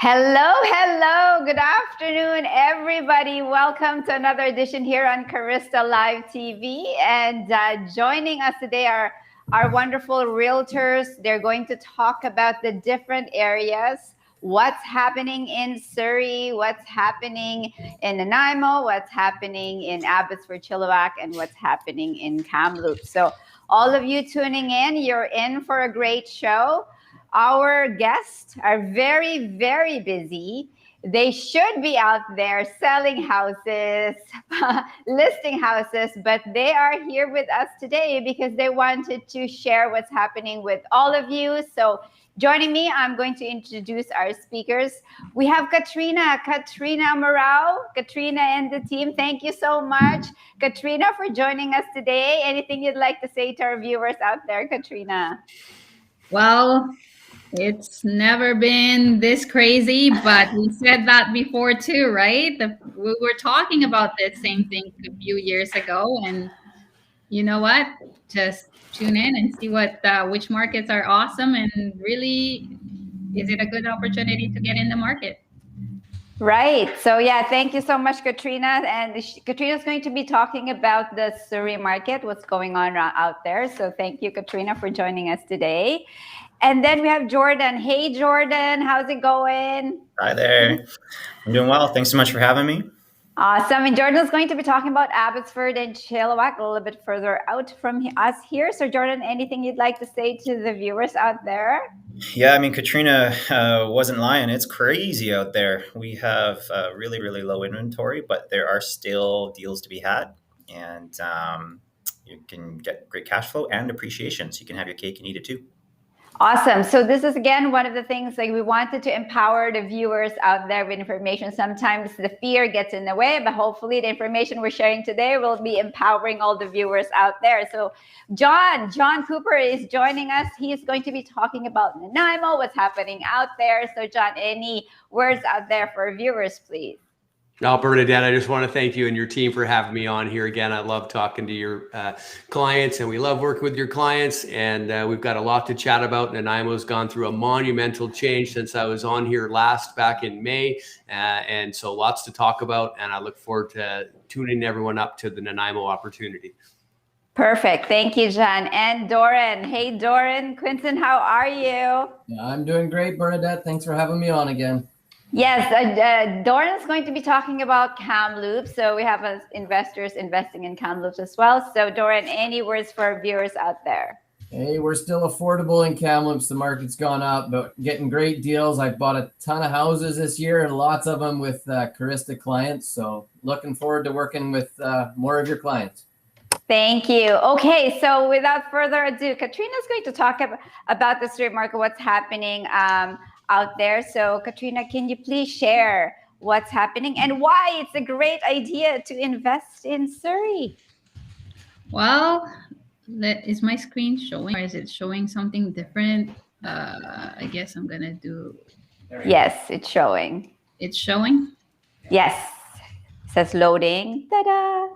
Hello, hello. Good afternoon, everybody. Welcome to another edition here on Karista Live TV. And joining us today are our wonderful realtors. They're going to talk about the different areas, what's happening in Surrey, what's happening in Nanaimo, what's happening in Abbotsford, Chilliwack, and what's happening in Kamloops. So all of you tuning in, you're in for a great show. Our guests are very, very busy. They should be out there selling houses, listing houses, but they are here with us today because they wanted to share what's happening with all of you. So joining me, I'm going to introduce our speakers. We have Katrina Amurao, Katrina and the team. Thank you so much, Katrina, for joining us today. Anything you'd like to say to our viewers out there, Katrina? Well, it's never been this crazy, but we said that before too, right? We were talking about this same thing a few years ago, and you know what? Just tune in and see which markets are awesome, and really, is it a good opportunity to get in the market? Right. So yeah, thank you so much, Katrina. And Katrina's going to be talking about the Surrey market, what's going on out there. So thank you, Katrina, for joining us today. And then we have Jordan. Hey, Jordan, how's it going? Hi there. I'm doing well. Thanks so much for having me. Awesome. And Jordan's going to be talking about Abbotsford and Chilliwack a little bit further out from us here. So Jordan, anything you'd like to say to the viewers out there? Yeah, I mean, Katrina wasn't lying. It's crazy out there. We have really, really low inventory, but there are still deals to be had. And you can get great cash flow and appreciation. So you can have your cake and eat it too. Awesome. So this is, again, one of the things, like, we wanted to empower the viewers out there with information. Sometimes the fear gets in the way, but hopefully the information we're sharing today will be empowering all the viewers out there. So John Cooper is joining us. He is going to be talking about Nanaimo, what's happening out there. So John, any words out there for viewers, please? No, Bernadette, I just want to thank you and your team for having me on here again. I love talking to your clients, and we love working with your clients. And we've got a lot to chat about. Nanaimo's gone through a monumental change since I was on here last back in May. And so lots to talk about. And I look forward to tuning everyone up to the Nanaimo opportunity. Perfect. Thank you, John. And Doren. Hey, Doren Quinton, how are you? Yeah, I'm doing great, Bernadette. Thanks for having me on again. Yes, Doren is going to be talking about Kamloops. So we have investors investing in Kamloops as well. So Doren, any words for our viewers out there? Hey, we're still affordable in Kamloops. The market's gone up, but getting great deals. I've bought a ton of houses this year, and lots of them with Karista clients. So looking forward to working with more of your clients. Thank you. Okay, so without further ado, Katrina is going to talk about the Surrey market, what's happening out there. So Katrina, can you please share what's happening and why it's a great idea to invest in Surrey? Well, is my screen showing, or is it showing something different? I guess I'm gonna do. Yes, it's showing. It's showing? Yes. It says loading. Ta-da!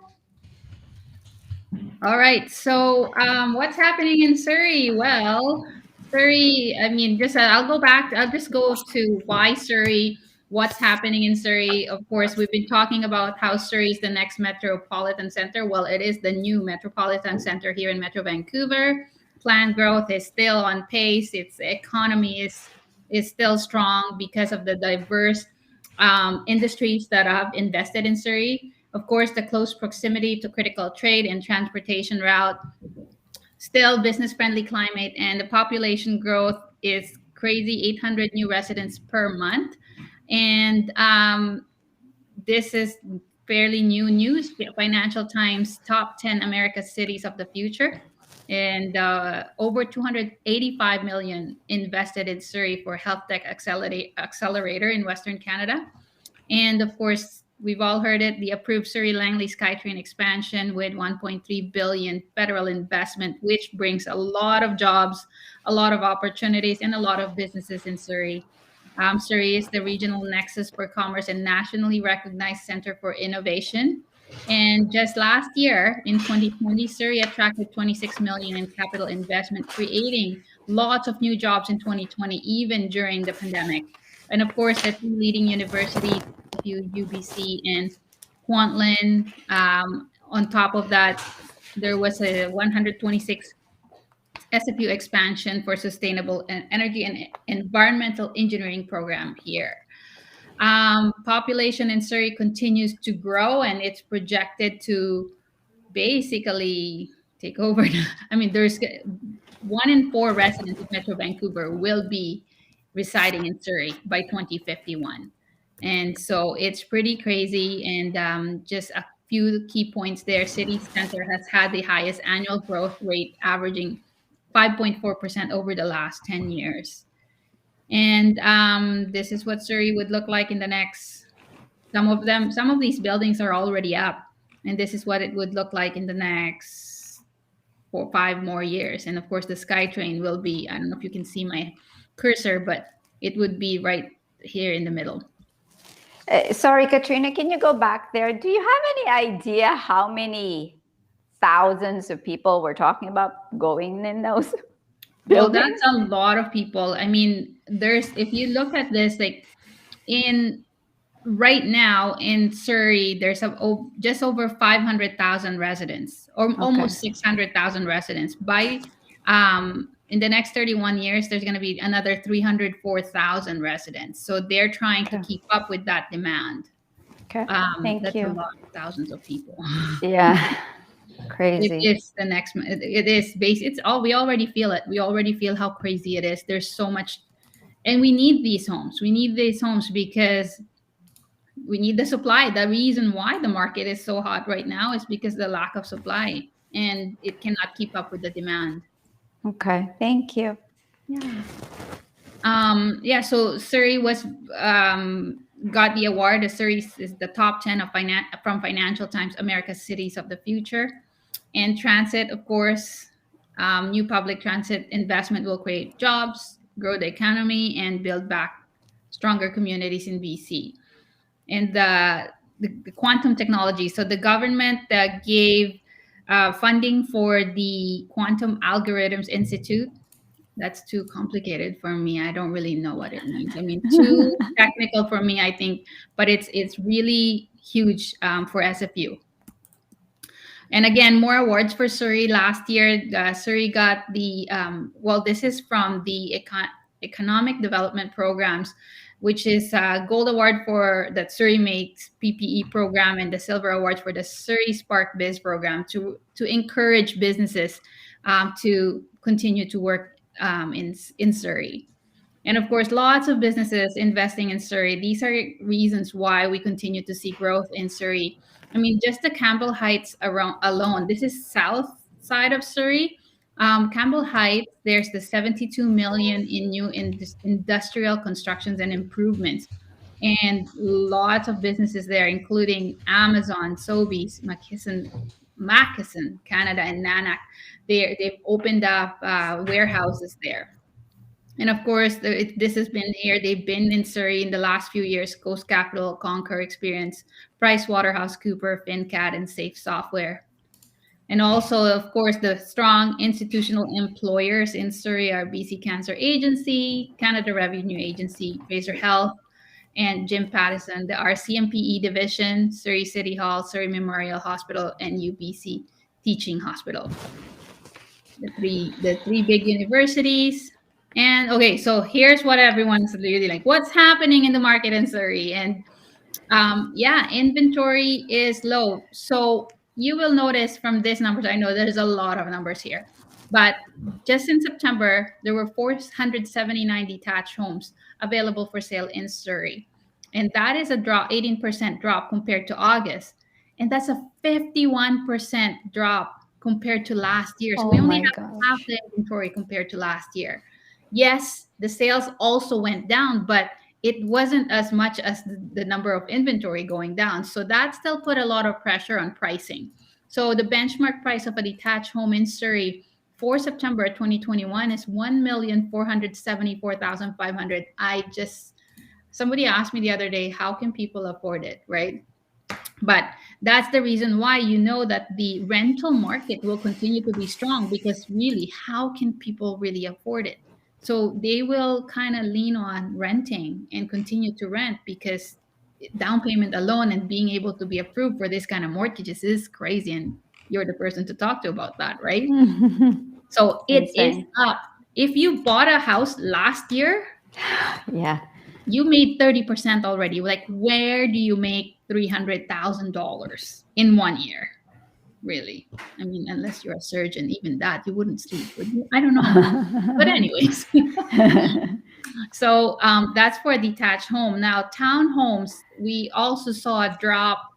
All right. So what's happening in Surrey? Well, Surrey, I mean, I'll go back. I'll just go to why Surrey, what's happening in Surrey. Of course, we've been talking about how Surrey is the next metropolitan center. Well, it is the new metropolitan center here in Metro Vancouver. Planned growth is still on pace. Its economy is still strong because of the diverse industries that have invested in Surrey. Of course, the close proximity to critical trade and transportation route, still business-friendly climate, and the population growth is crazy, 800 new residents per month. And this is fairly new news. Financial Times top 10 America's cities of the future. And over 285 million invested in Surrey for health tech accelerator in Western Canada. And of course, we've all heard it, the approved Surrey Langley SkyTrain expansion with 1.3 billion federal investment, which brings a lot of jobs, a lot of opportunities, and a lot of businesses in Surrey. Surrey is the regional nexus for commerce and nationally recognized center for innovation. And just last year, in 2020, Surrey attracted 26 million in capital investment, creating lots of new jobs in 2020, even during the pandemic. And of course, the two leading universities, UBC and Kwantlen. On top of that, there was a 126 SFU expansion for sustainable energy and environmental engineering program here. Population in Surrey continues to grow, and it's projected to basically take over. I mean, there's 1 in 4 residents of Metro Vancouver will be residing in Surrey by 2051. And so it's pretty crazy. And just a few key points there. City Center has had the highest annual growth rate, averaging 5.4% over the last 10 years. And this is what Surrey would look like in the next, some of these buildings are already up. And this is what it would look like in the next 4 or 5 more years. And of course, the SkyTrain will be, I don't know if you can see my cursor, but it would be right here in the middle. Sorry, Katrina, can you go back there? Do you have any idea how many thousands of people we're talking about going in those Well, buildings? that's a lot of people. I mean, if you look at this, like right now in Surrey, there's just over 500,000 residents, or almost 600,000 residents. By in the next 31 years, there's going to be another 304,000 residents. So they're trying to keep up with that demand. Okay, That's a lot of thousands of people. Yeah, crazy. It's the next. It is base. It's all. We already feel it. We already feel how crazy it is. There's so much, and we need these homes. We need these homes because we need the supply. The reason why the market is so hot right now is because the lack of supply, and it cannot keep up with the demand. Okay, thank you. Yeah. So Surrey was got the award. Surrey is the top 10 of from Financial Times America's Cities of the Future. And transit, of course, new public transit investment will create jobs, grow the economy, and build back stronger communities in BC. And the quantum technology. So the government gave funding for the Quantum Algorithms Institute. That's too complicated for me. I don't really know what it means. I mean, too technical for me, I think, but it's really huge for SFU. And again, more awards for Surrey. Last year, Surrey got the, this is from the Economic Development Programs, which is a gold award for the Surrey Makes PPE program and the silver award for the Surrey Spark Biz program to encourage businesses to continue to work in Surrey. And of course, lots of businesses investing in Surrey. These are reasons why we continue to see growth in Surrey. I mean, just the Campbell Heights alone, this is south side of Surrey. Campbell Heights, there's the 72 million in new industrial constructions and improvements, and lots of businesses there, including Amazon, Sobeys, Mackeson, Canada, and Nanac. They've opened up warehouses there. And of course, this has been here. They've been in Surrey in the last few years. Coast Capital, Concur Experience, PricewaterhouseCoopers, FinCat, and Safe Software. And also, of course, the strong institutional employers in Surrey are BC Cancer Agency, Canada Revenue Agency, Fraser Health, and Jim Pattison, the RCMPE division, Surrey City Hall, Surrey Memorial Hospital, and UBC Teaching Hospital. The three big universities. And okay, so here's what everyone's really like. What's happening in the market in Surrey? And inventory is low. So you will notice from these numbers, I know there's a lot of numbers here, but just in September, there were 479 detached homes available for sale in Surrey. And that is a 18% drop compared to August. And that's a 51% drop compared to last year. So we only have half the inventory compared to last year. Yes, the sales also went down, but it wasn't as much as the number of inventory going down. So that still put a lot of pressure on pricing. So the benchmark price of a detached home in Surrey for September 2021 is $1,474,500. Somebody asked me the other day, how can people afford it, right? But that's the reason why you know that the rental market will continue to be strong, because really, how can people really afford it? So they will kind of lean on renting and continue to rent because down payment alone and being able to be approved for this kind of mortgages is crazy. And you're the person to talk to about that, right? So it is Insane. up. If you bought a house last year, Yeah. you made 30% already. Like, where do you make $300,000 in 1 year? Really? I mean, unless you're a surgeon, even that, you wouldn't sleep, would you? I don't know. But anyways, so that's for a detached home. Now, townhomes, we also saw a drop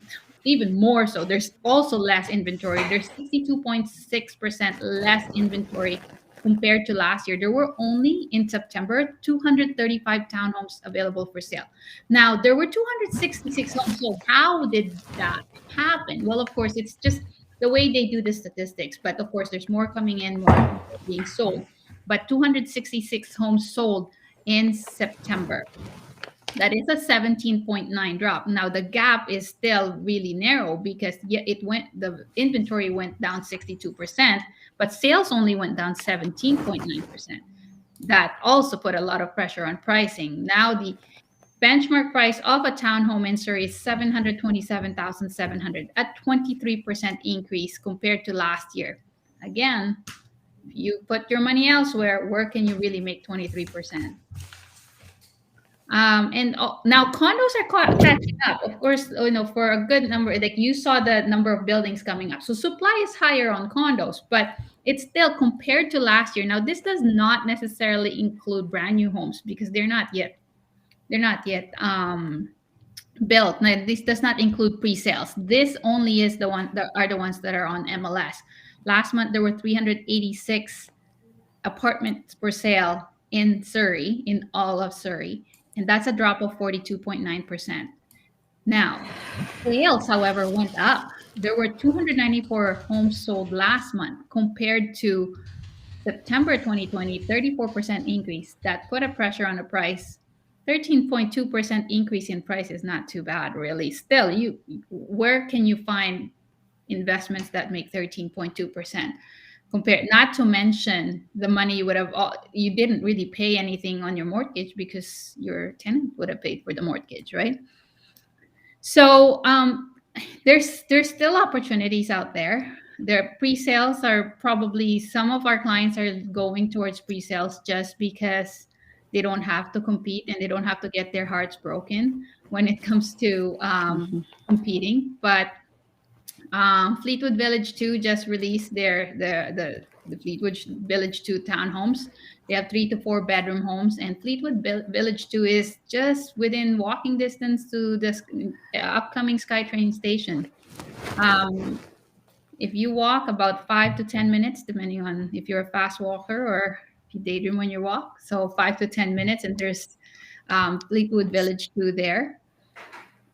even more so. There's also less inventory. There's 62.6% less inventory compared to last year. There were only in September 235 townhomes available for sale. Now, there were 266 homes sold. How did that happen? Well, of course, it's just the way they do the statistics. But of course, there's more coming in, more being sold. But 266 homes sold in September. That is a 17.9 drop. Now the gap is still really narrow because the inventory went down 62%, but sales only went down 17.9%. That also put a lot of pressure on pricing. Now the benchmark price of a townhome in Surrey is 727,700, a 23% increase compared to last year. Again, if you put your money elsewhere, where can you really make 23%? Now condos are catching up. Of course, for a good number, like you saw the number of buildings coming up. So supply is higher on condos, but it's still compared to last year. Now, this does not necessarily include brand new homes because they're not yet built. Now, this does not include pre-sales. This only is the ones that are on MLS. Last month there were 386 apartments for sale in Surrey, in all of Surrey, and that's a drop of 42.9%. Now, sales, however, went up. There were 294 homes sold last month compared to September 2020, 34% increase. That put a pressure on the price. 13.2% increase in price is not too bad, really. Still, where can you find investments that make 13.2%? Compared, not to mention the money you didn't really pay anything on your mortgage because your tenant would have paid for the mortgage, right? So there's still opportunities out there. Their pre-sales are probably, some of our clients are going towards pre-sales just because they don't have to compete and they don't have to get their hearts broken when it comes to competing. But Fleetwood Village 2 just released the Fleetwood Village 2 townhomes. They have 3 to 4 bedroom homes, and Fleetwood Village 2 is just within walking distance to the upcoming SkyTrain station. If you walk about 5 to 10 minutes, depending on if you're a fast walker or if you daydream when you walk, so 5 to 10 minutes, and there's Fleetwood Village 2 there.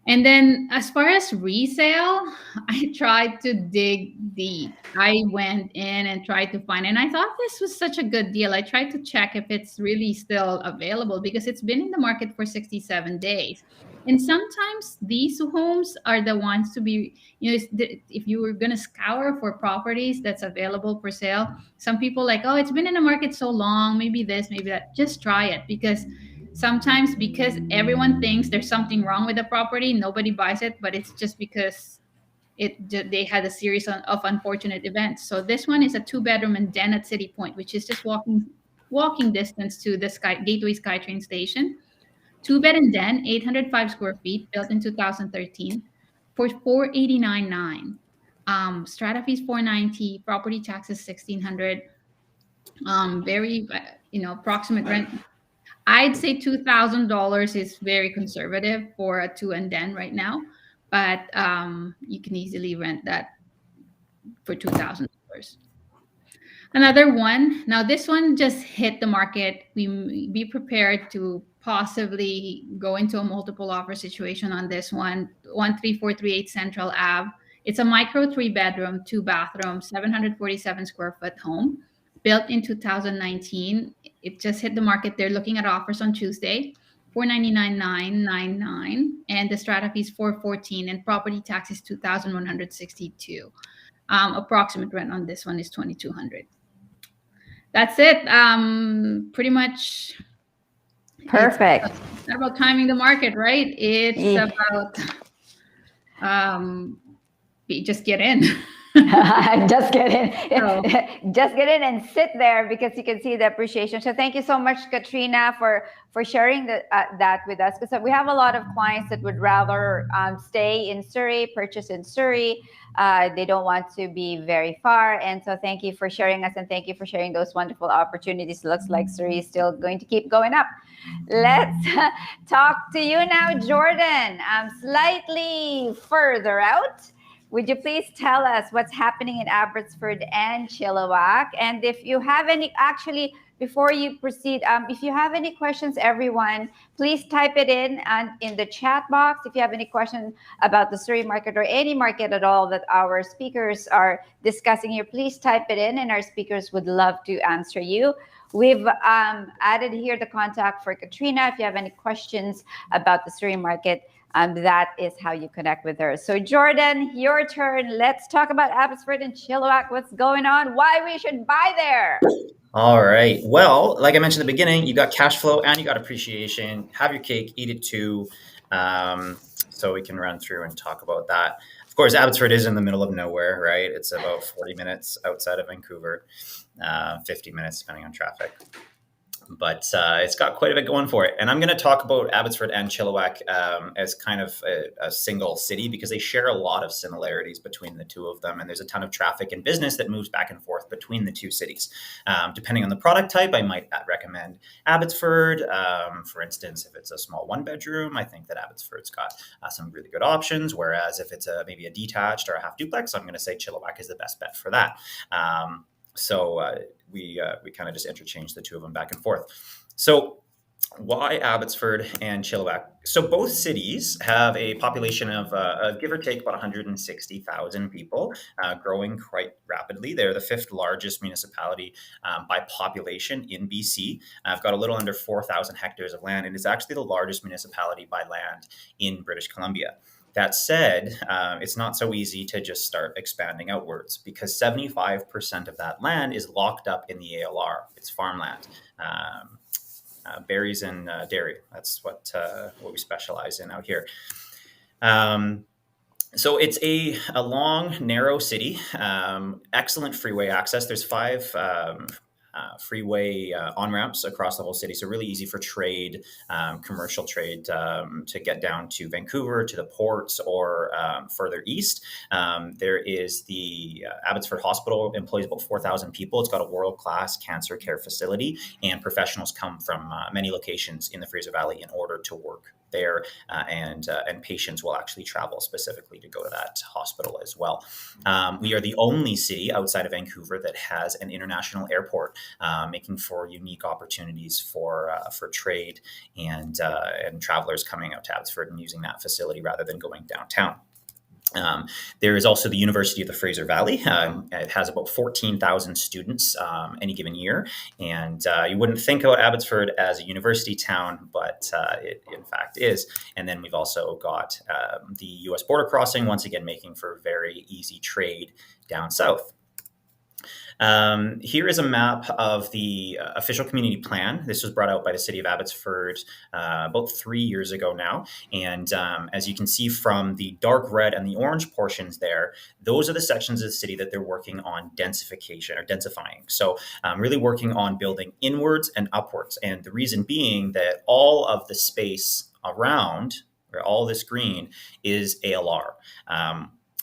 And then as far as resale, I tried to dig deep. I went in and tried to find, and I thought this was such a good deal. I tried to check if it's really still available because it's been in the market for 67 days. And sometimes these homes are the ones to be, if you were going to scour for properties that's available for sale, some people like, oh, it's been in the market so long, maybe this, maybe that. Just try it because sometimes everyone thinks there's something wrong with the property, nobody buys it, but it's just because they had a series of unfortunate events. So this one is a 2-bedroom and den at City Point, which is just walking distance to the Gateway SkyTrain station. 2-bed and den, 805 square feet, built in 2013 for $489,900. Strata fees $490, property taxes $1,600. Very approximate rent. I'd say $2,000 is very conservative for a 2 and den right now, but you can easily rent that for $2,000. Another one. Now this one just hit the market. We be prepared to possibly go into a multiple offer situation on this one. 13438 Central Ave. It's a micro 3-bedroom, 2-bathroom, 747 square foot home, built in 2019. It just hit the market. They're looking at offers on Tuesday. $499,999, and the strata fee is $414, and property tax is $2,162. Approximate rent on this one is $2,200. that's it. Pretty much. Perfect. It's not about timing the market, right? It's Yeah. about just get in. Just get in. So- Just get in and sit there because you can see the appreciation. So thank you so much, Katrina, for sharing that with us, because we have a lot of clients that would rather stay in Surrey, purchase in Surrey. They don't want to be very far. And so thank you for sharing us, and thank you for sharing those wonderful opportunities. Looks like Surrey is still going to keep going up. Let's talk to you now, Jordan. Slightly further out. Would you please tell us what's happening in Abbotsford and Chilliwack? And if you have any, actually, before you proceed, if you have any questions, everyone, please type it in the chat box. If you have any questions about the Surrey market or any market at all that our speakers are discussing here, please type it in, and our speakers would love to answer you. We've added here the contact for Katrina. If you have any questions about the Surrey market, that is how you connect with her. So Jordan, your turn. Let's talk about Abbotsford and Chilliwack. What's going on? Why we should buy there? All right. Well, like I mentioned at the beginning, you got cash flow and you got appreciation. Have your cake, eat it too. So we can run through and talk about that. Of course, Abbotsford is in the middle of nowhere, right? It's about 40 minutes outside of Vancouver, 50 minutes depending on traffic. But it's got quite a bit going for it. And I'm going to talk about Abbotsford and Chilliwack as kind of a single city because they share a lot of similarities between the two of them. And there's a ton of traffic and business that moves back and forth between the two cities. Depending on the product type, I might recommend Abbotsford. For instance, if it's a small one-bedroom, I think that Abbotsford's got some really good options. Whereas if it's maybe a detached or a half duplex, I'm going to say Chilliwack is the best bet for that. So we kind of just interchange the two of them back and forth. So why Abbotsford and Chilliwack? So both cities have a population of give or take about 160,000 people, growing quite rapidly. They're the fifth largest municipality by population in BC. I've got a little under 4,000 hectares of land, and it's actually the largest municipality by land in British Columbia. That said, it's not so easy to just start expanding outwards because 75% of that land is locked up in the ALR. It's farmland, berries and dairy. That's what we specialize in out here. So it's a long, narrow city, excellent freeway access. There's 5 freeway on-ramps across the whole city. So really easy for trade, commercial trade to get down to Vancouver, to the ports, or further east. There is the Abbotsford Hospital, employs about 4,000 people. It's got a world-class cancer care facility, and professionals come from many locations in the Fraser Valley in order to work there, and patients will actually travel specifically to go to that hospital as well. We are the only city outside of Vancouver that has an international airport, making for unique opportunities for trade and travelers coming out to Abbotsford and using that facility rather than going downtown. There is also the University of the Fraser Valley. It has about 14,000 students any given year. And you wouldn't think about Abbotsford as a university town, but it in fact is. And then we've also got the U.S. border crossing, once again, making for very easy trade down south. Here is a map of the official community plan. This was brought out by the city of Abbotsford about 3 years ago now. And as you can see from the dark red and the orange portions there, those are the sections of the city that they're working on densification or densifying. So really working on building inwards and upwards. And the reason being that all of the space around, or all this green, is ALR.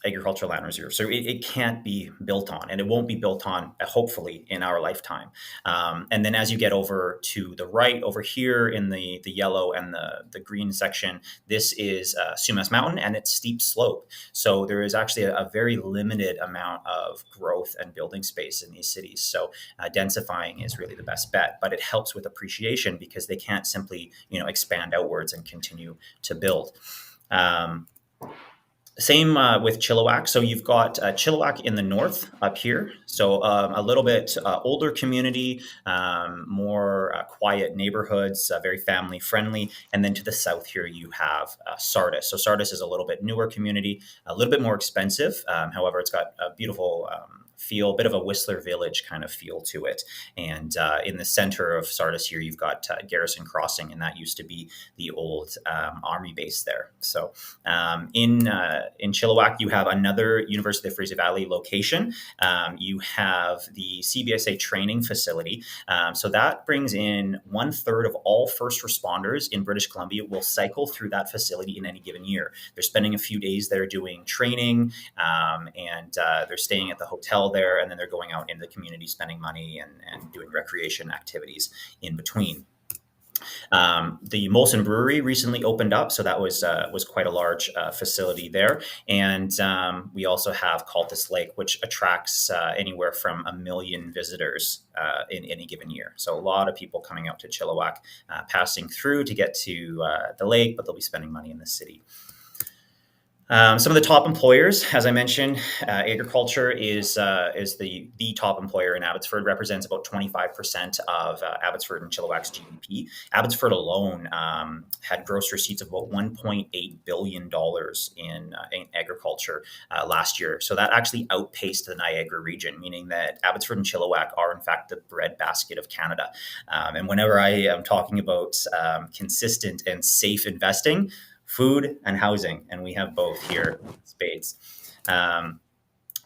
Agricultural land reserve. So it can't be built on, and it won't be built on, hopefully, in our lifetime. And then as you get over to the right, over here in the yellow and the green section, this is Sumas Mountain and its steep slope. So there is actually a very limited amount of growth and building space in these cities. So densifying is really the best bet, but it helps with appreciation because they can't simply, expand outwards and continue to build. Same with Chilliwack. So you've got Chilliwack in the north up here. So a little bit older community, more quiet neighborhoods, very family friendly. And then to the south here, you have Sardis. So Sardis is a little bit newer community, a little bit more expensive. However, it's got a beautiful feel, a bit of a Whistler Village kind of feel to it. And in the center of Sardis here, you've got Garrison Crossing, and that used to be the old army base there. So in Chilliwack, you have another University of Fraser Valley location. You have the CBSA training facility. So that brings in 1/3 of all first responders in British Columbia will cycle through that facility in any given year. They're spending a few days there doing training, and they're staying at the hotel there, and then they're going out into the community spending money and doing recreation activities in between. The Molson Brewery recently opened up, so that was quite a large facility there. And we also have Cultus Lake, which attracts anywhere from 1 million visitors in any given year. So a lot of people coming out to Chilliwack, passing through to get to the lake, but they'll be spending money in the city. Some of the top employers, as I mentioned, agriculture is the top employer in Abbotsford, represents about 25% of Abbotsford and Chilliwack's GDP. Abbotsford alone had gross receipts of about $1.8 billion in agriculture last year. So that actually outpaced the Niagara region, meaning that Abbotsford and Chilliwack are in fact the breadbasket of Canada. And whenever I am talking about consistent and safe investing, food and housing, and we have both here in spades.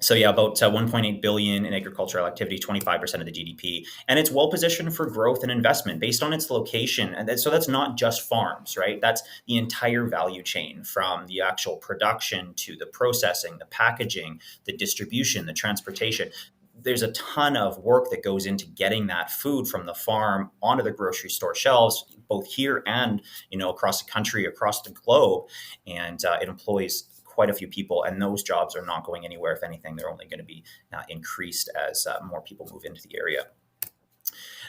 So yeah, about 1.8 billion in agricultural activity, 25% of the GDP, and it's well positioned for growth and investment based on its location. And so that's not just farms, right? That's the entire value chain, from the actual production to the processing, the packaging, the distribution, the transportation. There's a ton of work that goes into getting that food from the farm onto the grocery store shelves, both here and across the country, across the globe, and it employs quite a few people, and those jobs are not going anywhere. If anything, they're only going to be increased as more people move into the area.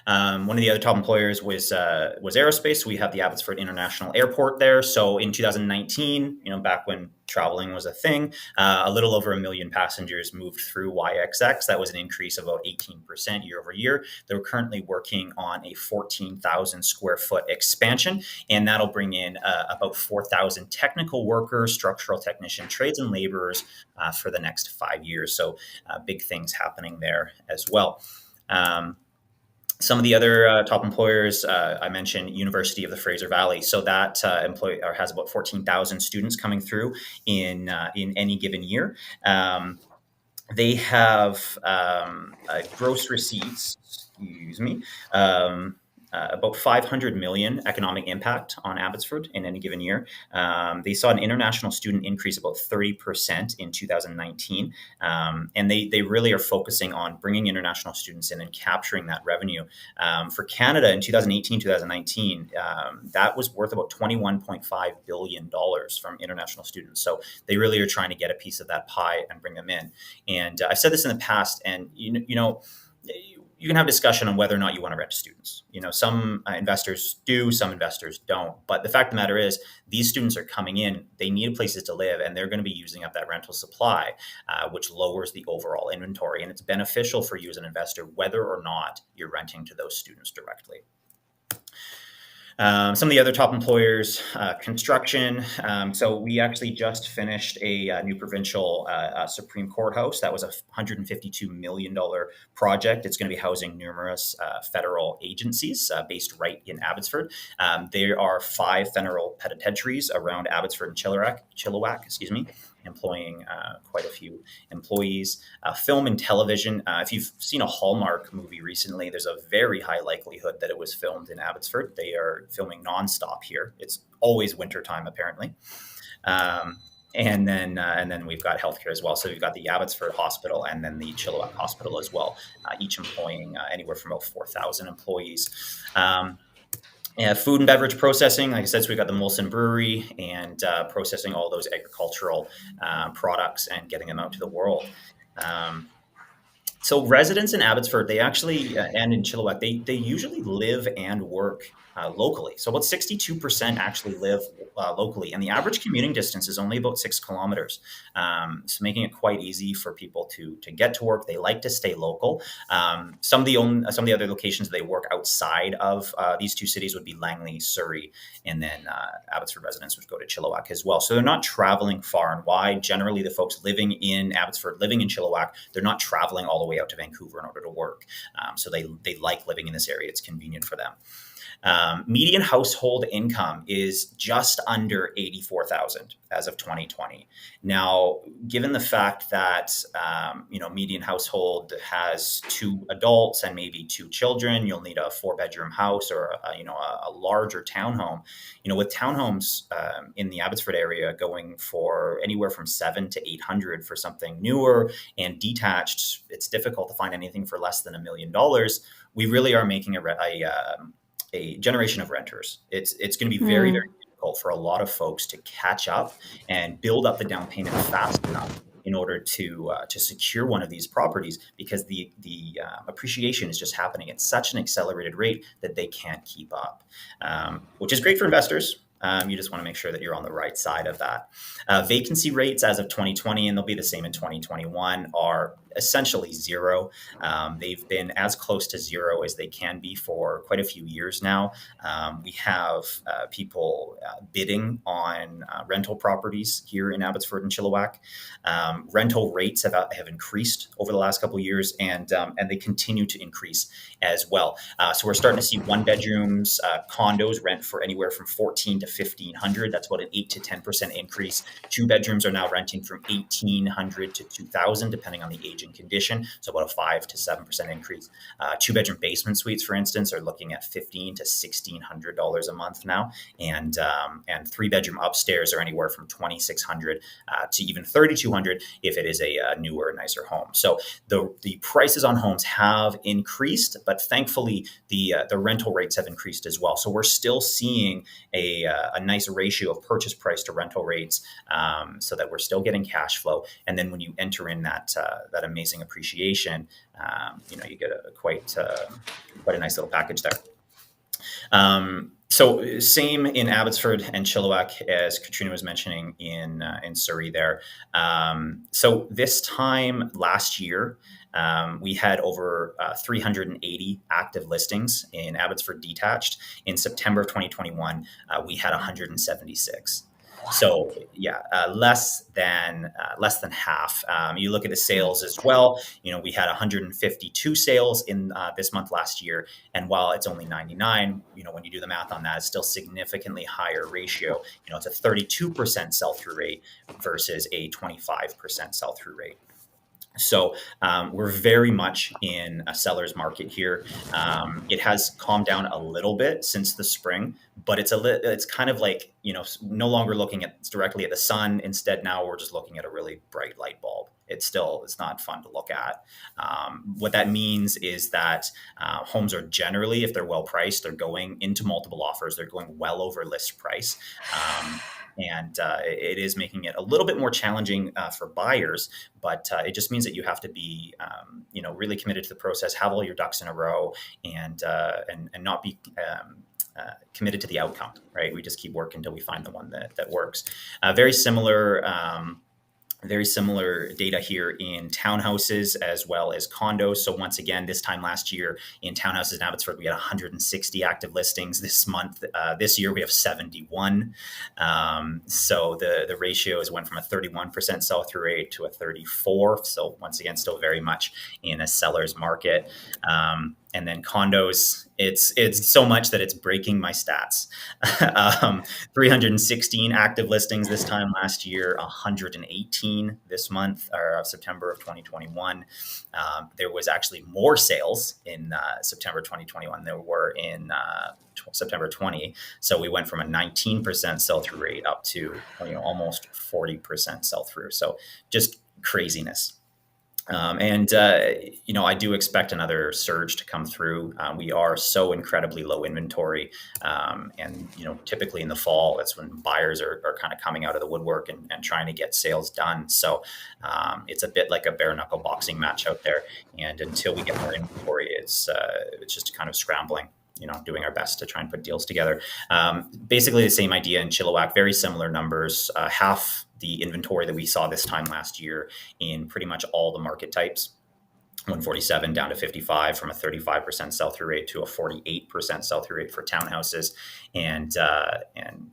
One of the other top employers was aerospace. We have the Abbotsford International Airport there. So in 2019, back when traveling was a thing, a little over 1 million passengers moved through YXX. That was an increase of about 18% year over year. They're currently working on a 14,000 square foot expansion, and that'll bring in about 4,000 technical workers, structural technician, trades and laborers for the next 5 years. So big things happening there as well. Some of the other top employers, I mentioned University of the Fraser Valley. So that employer has about 14,000 students coming through in any given year. They have gross receipts, about 500 million economic impact on Abbotsford in any given year. They saw an international student increase about 30% in 2019. And they really are focusing on bringing international students in and capturing that revenue. For Canada in 2018, 2019, that was worth about $21.5 billion from international students. So they really are trying to get a piece of that pie and bring them in. And I've said this in the past, and you can have discussion on whether or not you want to rent to students. Some investors do, some investors don't. But the fact of the matter is, these students are coming in, they need places to live, and they're going to be using up that rental supply, which lowers the overall inventory. And it's beneficial for you as an investor, whether or not you're renting to those students directly. Some of the other top employers, construction. So we actually just finished a new provincial Supreme Courthouse. That was a $152 million project. It's going to be housing numerous federal agencies based right in Abbotsford. There are 5 federal penitentiaries around Abbotsford and Chilliwack, employing quite a few employees. Film and television. If you've seen a Hallmark movie recently, there's a very high likelihood that it was filmed in Abbotsford. They are filming nonstop here. It's always wintertime, apparently. And then we've got healthcare as well. So we've got the Abbotsford Hospital and then the Chilliwack Hospital as well, each employing anywhere from about 4,000 employees. Food and beverage processing, like I said, so we've got the Molson Brewery and processing all those agricultural products and getting them out to the world. So residents in Abbotsford, they actually, and in Chilliwack, they usually live and work locally. So about 62% actually live locally, and the average commuting distance is only about 6 kilometers. So making it quite easy for people to get to work. They like to stay local. Some of the other locations they work outside of these two cities would be Langley, Surrey, and then Abbotsford residents would go to Chilliwack as well. So they're not traveling far and wide. Generally, the folks living in Abbotsford, living in Chilliwack, they're not traveling all the way out to Vancouver in order to work. So they like living in this area. It's convenient for them. Median household income is just under 84,000 as of 2020. Now, given the fact that median household has 2 adults and maybe 2 children, you'll need a 4-bedroom house or a larger townhome. With townhomes in the Abbotsford area going for anywhere from 700 to 800 for something newer, and detached, it's difficult to find anything for less than $1 million. We really are making a generation of renters. It's going to be very, very difficult for a lot of folks to catch up and build up the down payment fast enough in order to secure one of these properties, because the appreciation is just happening at such an accelerated rate that they can't keep up, which is great for investors. You just want to make sure that you're on the right side of that. Vacancy rates as of 2020, and they'll be the same in 2021, are essentially zero. They've been as close to zero as they can be for quite a few years now. We have people bidding on rental properties here in Abbotsford and Chilliwack. Rental rates have increased over the last couple of years, and they continue to increase as well. So we're starting to see 1-bedrooms, condos rent for anywhere from $1,400 to $1,500. That's about an 8 to 10% increase. 2-bedrooms are now renting from $1,800 to $2,000, depending on the age and condition. So about a 5 to 7% increase. 2-bedroom basement suites, for instance, are looking at $1,500 to $1,600 a month now, and 3-bedroom upstairs are anywhere from $2,600 to even $3,200 if it is a newer, nicer home. So the prices on homes have increased, but thankfully the rental rates have increased as well. So we're still seeing a nice ratio of purchase price to rental rates, so that we're still getting cash flow. And then when you enter in that amazing appreciation, you get quite a nice little package there. So same in Abbotsford and Chilliwack, as Katrina was mentioning in Surrey there. So this time last year, we had over 380 active listings in Abbotsford detached. In September of 2021, we had 176. So yeah, less than half. You look at the sales as well. We had 152 sales in this month last year, and while it's only 99, when you do the math on that, it's still significantly higher ratio. It's a 32% sell-through rate versus a 25% sell-through rate. So we're very much in a seller's market here. It has calmed down a little bit since the spring, but it's kind of like, no longer looking directly at the sun. Instead, now we're just looking at a really bright light bulb. It's not fun to look at. What that means is that homes are generally, if they're well priced, they're going into multiple offers. They're going well over list price. And it is making it a little bit more challenging for buyers, but it just means that you have to be, really committed to the process, have all your ducks in a row, and not be committed to the outcome. Right? We just keep working until we find the one that works. Very similar data here in townhouses as well as condos. So once again, this time last year in townhouses in Abbotsford, we had 160 active listings. This year we have 71. So the ratios went from a 31% sell-through rate to a 34. So once again, still very much in a seller's market. And then condos, it's so much that it's breaking my stats. 316 active listings this time last year, 118 this month, or September of 2021. There was actually more sales in September 2021 than there were in September 20. So we went from a 19% sell-through rate up to almost 40% sell-through. So just craziness. I do expect another surge to come through. We are so incredibly low inventory. Typically in the fall, that's when buyers are kind of coming out of the woodwork and trying to get sales done. So it's a bit like a bare knuckle boxing match out there. And until we get more inventory, it's just kind of scrambling. doing our best to try and put deals together. Basically the same idea in Chilliwack, very similar numbers, half the inventory that we saw this time last year in pretty much all the market types. 147 down to 55, from a 35% sell-through rate to a 48% sell-through rate for townhouses, and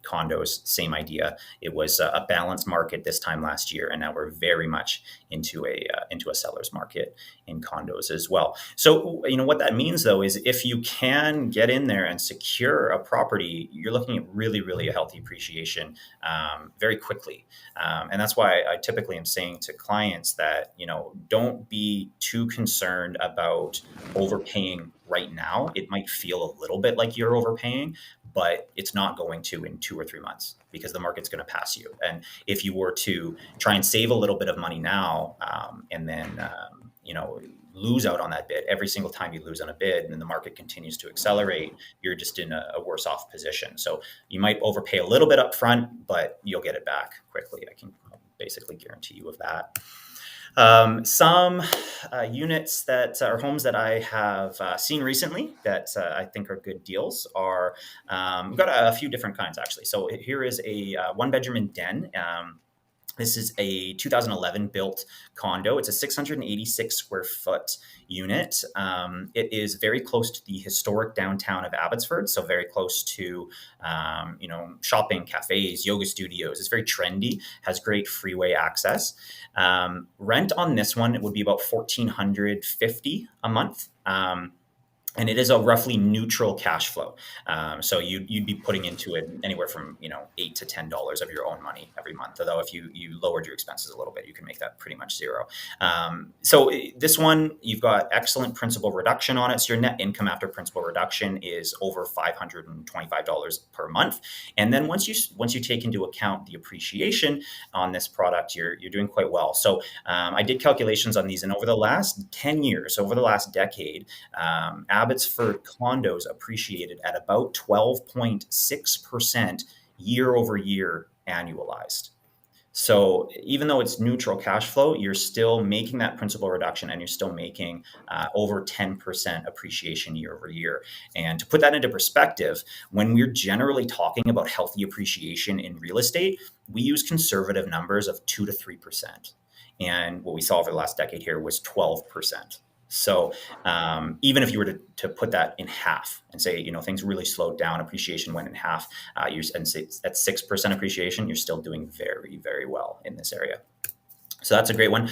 condos. Same idea. It was a balanced market this time last year, and now we're very much into a seller's market in condos as well. So what that means though is if you can get in there and secure a property, you're looking at really, really a healthy appreciation very quickly, and that's why I typically am saying to clients that don't be too concerned about overpaying right now. It might feel a little bit like you're overpaying, but it's not going to in 2 or 3 months, because the market's going to pass you. And if you were to try and save a little bit of money now, and then lose out on that bid every single time you lose on a bid, and then the market continues to accelerate, you're just in a worse off position. So you might overpay a little bit up front, but you'll get it back quickly. I can basically guarantee you of that. Some units that are homes that I have seen recently that I think are good deals are, we've got a few different kinds actually. So here is a 1-bedroom and den. This is a 2011 built condo. It's a 686 square foot unit. It is very close to the historic downtown of Abbotsford, so very close to shopping, cafes, yoga studios. It's very trendy, has great freeway access. Rent on this one would be about $1,450 a month. And it is a roughly neutral cash flow. So you'd be putting into it anywhere from $8 to $10 of your own money every month. Although if you lowered your expenses a little bit, you can make that pretty much zero. So this one, you've got excellent principal reduction on it. So your net income after principal reduction is over $525 per month. And then once you take into account the appreciation on this product, you're doing quite well. So I did calculations on these, and over the last 10 years, over the last decade, Abbotsford condos appreciated at about 12.6% year over year annualized. So even though it's neutral cash flow, you're still making that principal reduction, and you're still making over 10% appreciation year over year. And to put that into perspective, when we're generally talking about healthy appreciation in real estate, we use conservative numbers of 2 to 3%. And what we saw over the last decade here was 12%. So even if you were to put that in half and say, things really slowed down, appreciation went in half, and say at 6% appreciation, you're still doing very, very well in this area. So that's a great one.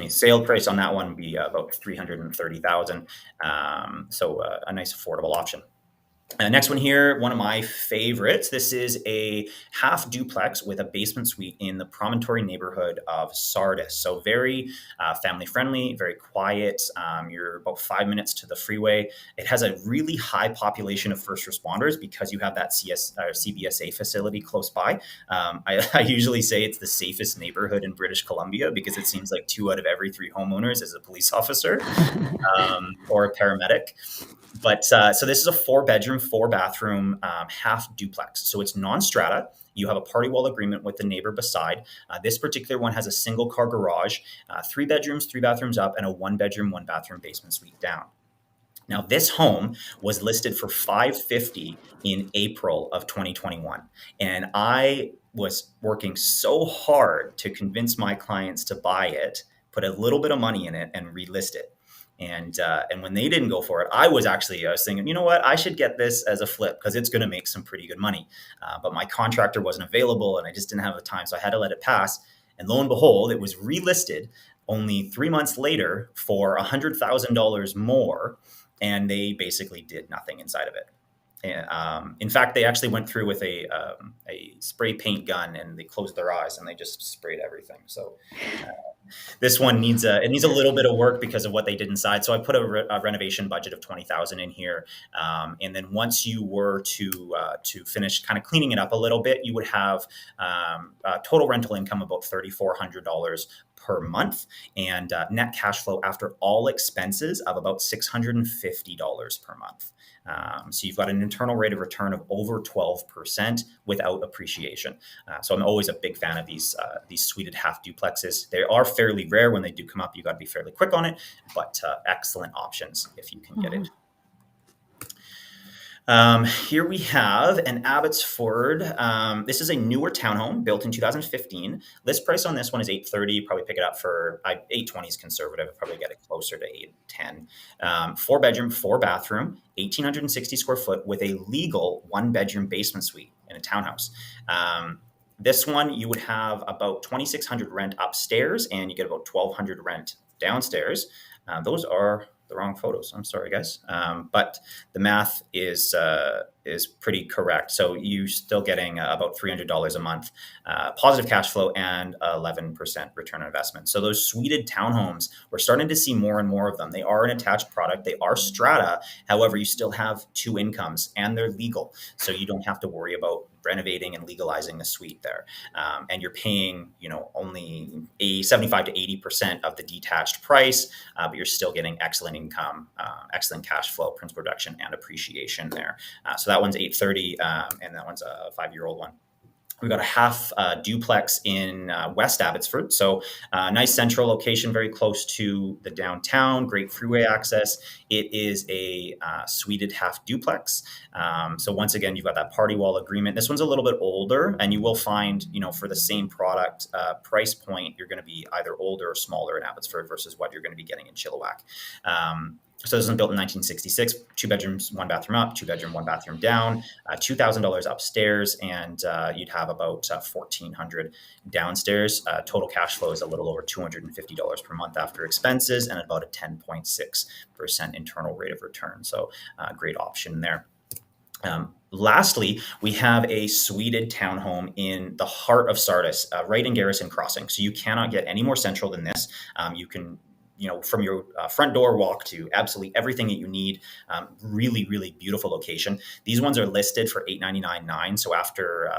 Sale price on that one would be about $330,000. So a nice affordable option. Next one here, one of my favorites. This is a half duplex with a basement suite in the Promontory neighborhood of Sardis. So very family friendly, very quiet. You're about 5 minutes to the freeway. It has a really high population of first responders because you have that CBSA facility close by. I usually say it's the safest neighborhood in British Columbia because it seems like 2 out of every 3 homeowners is a police officer or a paramedic. But so this is a 4-bedroom, 4-bathroom half duplex. So it's non-strata. You have a party wall agreement with the neighbor beside. This particular one has a single car garage, 3 bedrooms, 3 bathrooms up, and a 1-bedroom, 1-bathroom basement suite down. Now, this home was listed for $550 in April of 2021. And I was working so hard to convince my clients to buy it, put a little bit of money in it, and relist it. And when they didn't go for it, I was thinking, you know what, I should get this as a flip because it's going to make some pretty good money. But my contractor wasn't available and I just didn't have the time. So I had to let it pass. And lo and behold, it was relisted only 3 months later for $100,000 more. And they basically did nothing inside of it. In fact, they actually went through with a spray paint gun and they closed their eyes and they just sprayed everything. So this one needs a little bit of work because of what they did inside. So I put a renovation budget of $20,000 in here, and then once you were to finish kind of cleaning it up a little bit, you would have total rental income about $3,400 per month, and net cash flow after all expenses of about $650 per month. So you've got an internal rate of return of over 12% without appreciation. So I'm always a big fan of these suited half duplexes. They are fairly rare. When they do come up, you got to be fairly quick on it, but excellent options if you can get it. Here we have an Abbotsford. This is a newer townhome built in 2015. List price on this one is $830. Probably pick it up for $820 is conservative. Probably get it closer to $810. 4-bedroom, 4-bathroom, 1,860 square foot with a legal 1-bedroom basement suite in a townhouse. This one you would have about $2,600 rent upstairs, and you get about $1,200 rent downstairs. Those are the wrong photos. I'm sorry, guys. But the math is pretty correct. So you're still getting about $300 a month, positive cash flow, and 11% return on investment. So those suited townhomes, we're starting to see more and more of them. They are an attached product. They are strata. However, you still have 2 incomes, and they're legal. So you don't have to worry about renovating and legalizing the suite there. And you're paying, only 75 to 80% of the detached price, but you're still getting excellent income, excellent cash flow, principal reduction, and appreciation there. So that one's $830, and that one's a 5-year-old one. We've got a half duplex in West Abbotsford. So nice central location, very close to the downtown, great freeway access. It is a suited half duplex. So once again, you've got that party wall agreement. This one's a little bit older, and you will find, for the same product price point, you're going to be either older or smaller in Abbotsford versus what you're going to be getting in Chilliwack. So this was built in 1966, 2 bedrooms, 1 bathroom up, 2 bedroom, 1 bathroom down, $2,000 upstairs, and you'd have about $1,400 downstairs. Total cash flow is a little over $250 per month after expenses, and about a 10.6% internal rate of return. So great option there. Lastly, we have a suited townhome in the heart of Sardis, right in Garrison Crossing. So you cannot get any more central than this. You can from your front door walk to absolutely everything that you need. Really, really beautiful location. These ones are listed for $899.9. So after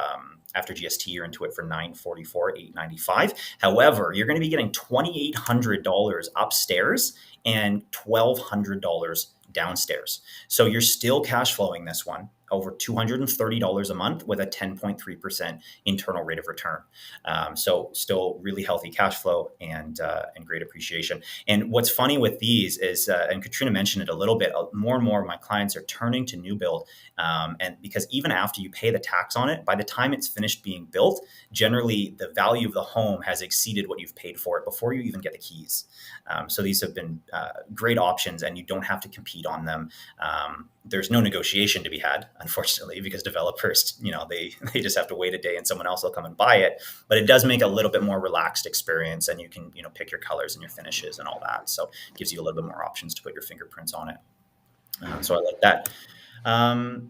GST, you're into it for $944, $895. However, you're going to be getting $2,800 upstairs and $1,200 downstairs. So you're still cash flowing this one over $230 a month with a 10.3% internal rate of return. So still really healthy cash flow and great appreciation. And what's funny with these is, and Katrina mentioned it a little bit, more and more of my clients are turning to new build. And because even after you pay the tax on it, by the time it's finished being built, generally the value of the home has exceeded what you've paid for it before you even get the keys. So these have been great options, and you don't have to compete on them. There's no negotiation to be had, unfortunately, because developers, they just have to wait a day and someone else will come and buy it. But it does make a little bit more relaxed experience, and you can, pick your colors and your finishes and all that. So it gives you a little bit more options to put your fingerprints on it. So I like that.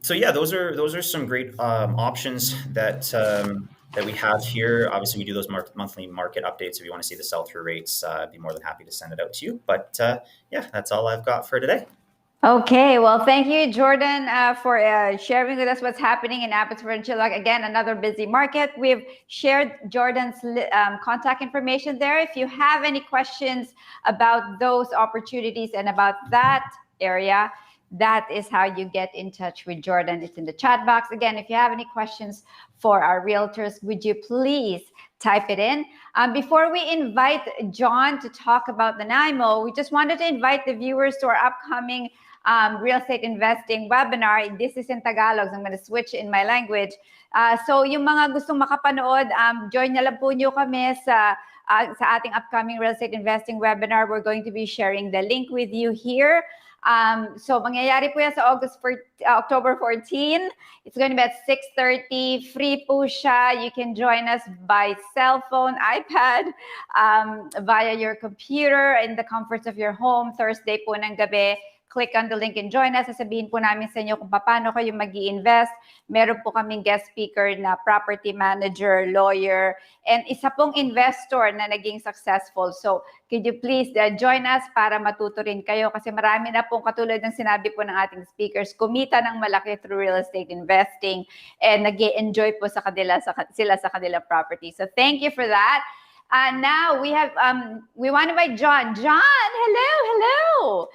So yeah, those are some great options that we have here. Obviously, we do those monthly market updates. If you want to see the sell-through rates, I'd be more than happy to send it out to you. But yeah, that's all I've got for today. Okay, well, thank you, Jordan, for sharing with us what's happening in Abbotsford and Chilliwack. Again, another busy market. We've shared Jordan's contact information there. If you have any questions about those opportunities and about that area, that is how you get in touch with Jordan. It's in the chat box. Again, if you have any questions for our realtors, would you please type it in? Before we invite John to talk about the Nanaimo, we just wanted to invite the viewers to our upcoming real estate investing webinar. This is in Tagalog, so I'm going to switch in my language. So yung mga gustong makapanood, join na lang po nyo kami sa ating upcoming real estate investing webinar. We're going to be sharing the link with you here. So mangyayari po yan sa October 14. It's going to be at 6:30. Free po siya. You can join us by cell phone, iPad, via your computer in the comforts of your home. Thursday po ng gabi. Click on the link and join us. Sasabihin po namin sa inyo kung paano kayo mag-i-invest. Meron po kaming guest speaker na property manager, lawyer, and isa pong investor na naging successful. So, could you please join us para matuto rin kayo? Kasi marami na pong katulad ng sinabi po ng ating speakers, kumita ng malaki through real estate investing and nag-i-enjoy po sila sa kanilang property. So, thank you for that. Now we have we want to invite John. John, hello.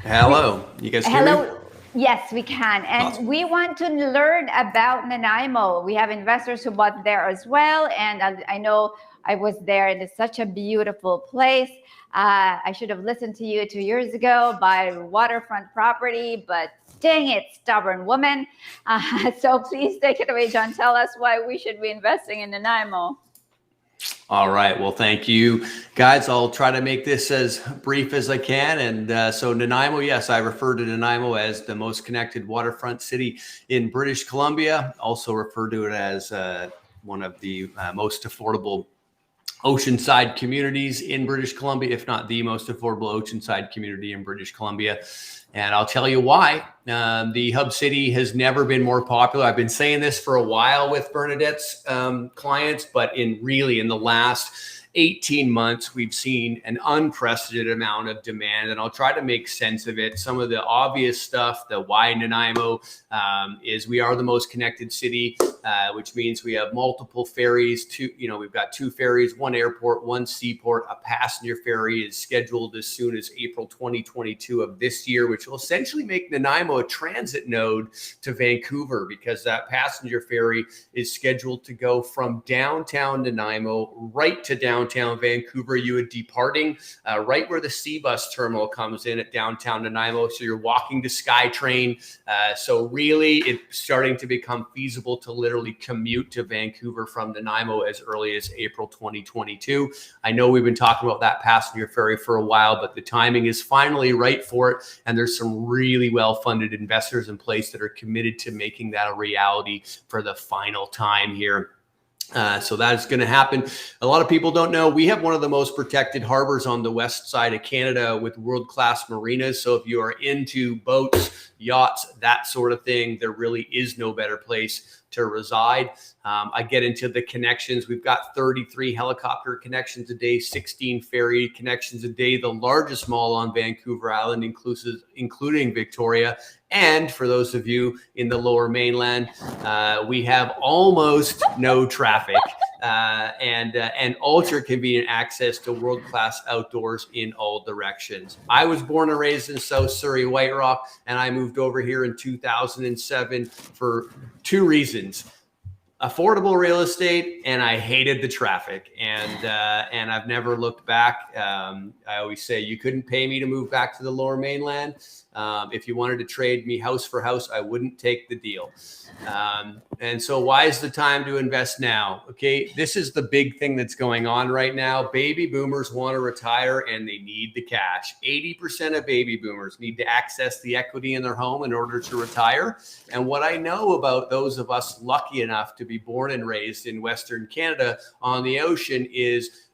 Hello. You guys hear me? Yes, we can. And awesome. We want to learn about Nanaimo. We have investors who bought there as well. And I know I was there, and it's such a beautiful place. I should have listened to you 2 years ago, buy waterfront property, but dang it, stubborn woman. So please take it away, John. Tell us why we should be investing in Nanaimo. All right. Well, thank you, guys. I'll try to make this as brief as I can. And so Nanaimo, yes, I refer to Nanaimo as the most connected waterfront city in British Columbia. Also refer to it as one of the most affordable oceanside communities in British Columbia, if not the most affordable oceanside community in British Columbia. And I'll tell you why. The hub city has never been more popular. I've been saying this for a while with Bernadette's clients, but in the last 18 months, we've seen an unprecedented amount of demand, and I'll try to make sense of it. Some of the obvious stuff, the why Nanaimo is we are the most connected city, which means we have multiple ferries. We've got 2 ferries, 1 airport, 1 seaport. A passenger ferry is scheduled as soon as April 2022 of this year, which will essentially make Nanaimo a transit node to Vancouver, because that passenger ferry is scheduled to go from downtown Nanaimo right to downtown Vancouver. You are departing right where the C-Bus terminal comes in at downtown Nanaimo. So you're walking to SkyTrain. So really, it's starting to become feasible to literally commute to Vancouver from Nanaimo as early as April 2022. I know we've been talking about that passenger ferry for a while, but the timing is finally right for it. And there's some really well-funded investors in place that are committed to making that a reality for the final time here. So that is going to happen. A lot of people don't know we have one of the most protected harbors on the west side of Canada with world-class marinas. So if you are into boats, yachts, that sort of thing, there really is no better place to reside. I get into the connections. We've got 33 helicopter connections a day, 16 ferry connections a day, the largest mall on Vancouver Island, including Victoria. And for those of you in the Lower Mainland, we have almost no traffic and ultra convenient access to world-class outdoors in all directions. I was born and raised in South Surrey, White Rock, and I moved over here in 2007 for 2 reasons. Affordable real estate, and I hated the traffic, and I've never looked back. I always say you couldn't pay me to move back to the Lower Mainland. If you wanted to trade me house for house, I wouldn't take the deal. And so why is the time to invest now? Okay, this is the big thing that's going on right now. Baby boomers want to retire and they need the cash. 80% of baby boomers need to access the equity in their home in order to retire. And what I know about those of us lucky enough to be born and raised in Western Canada on the ocean is,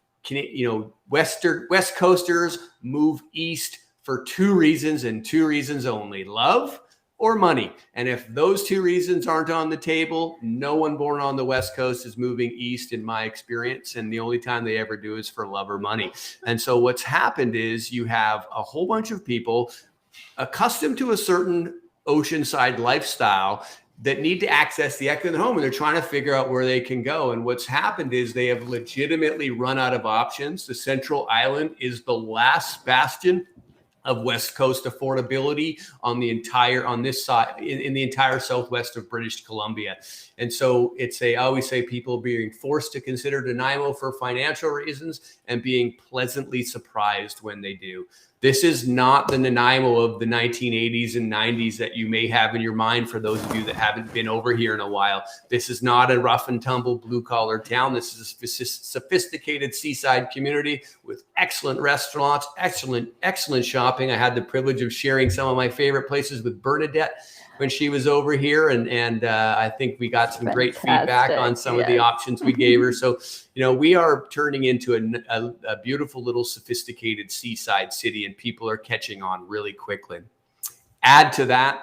West Coasters move east for 2 reasons and 2 reasons only: love or money. And if those 2 reasons aren't on the table, no one born on the West Coast is moving east, in my experience. And the only time they ever do is for love or money. And so what's happened is you have a whole bunch of people accustomed to a certain oceanside lifestyle that need to access the equity in their home, and they're trying to figure out where they can go. And what's happened is they have legitimately run out of options. The Central Island is the last bastion of West Coast affordability on this side, in the entire southwest of British Columbia. And so I always say people being forced to consider Nanaimo for financial reasons and being pleasantly surprised when they do. This is not the Nanaimo of the 1980s and 90s that you may have in your mind for those of you that haven't been over here in a while. This is not a rough and tumble blue-collar town. This is a sophisticated seaside community with excellent restaurants, excellent shopping. I had the privilege of sharing some of my favorite places with Bernadette when she was over here. And I think we got some great feedback on some of the options we gave her. So, we are turning into a beautiful little sophisticated seaside city, and people are catching on really quickly. Add to that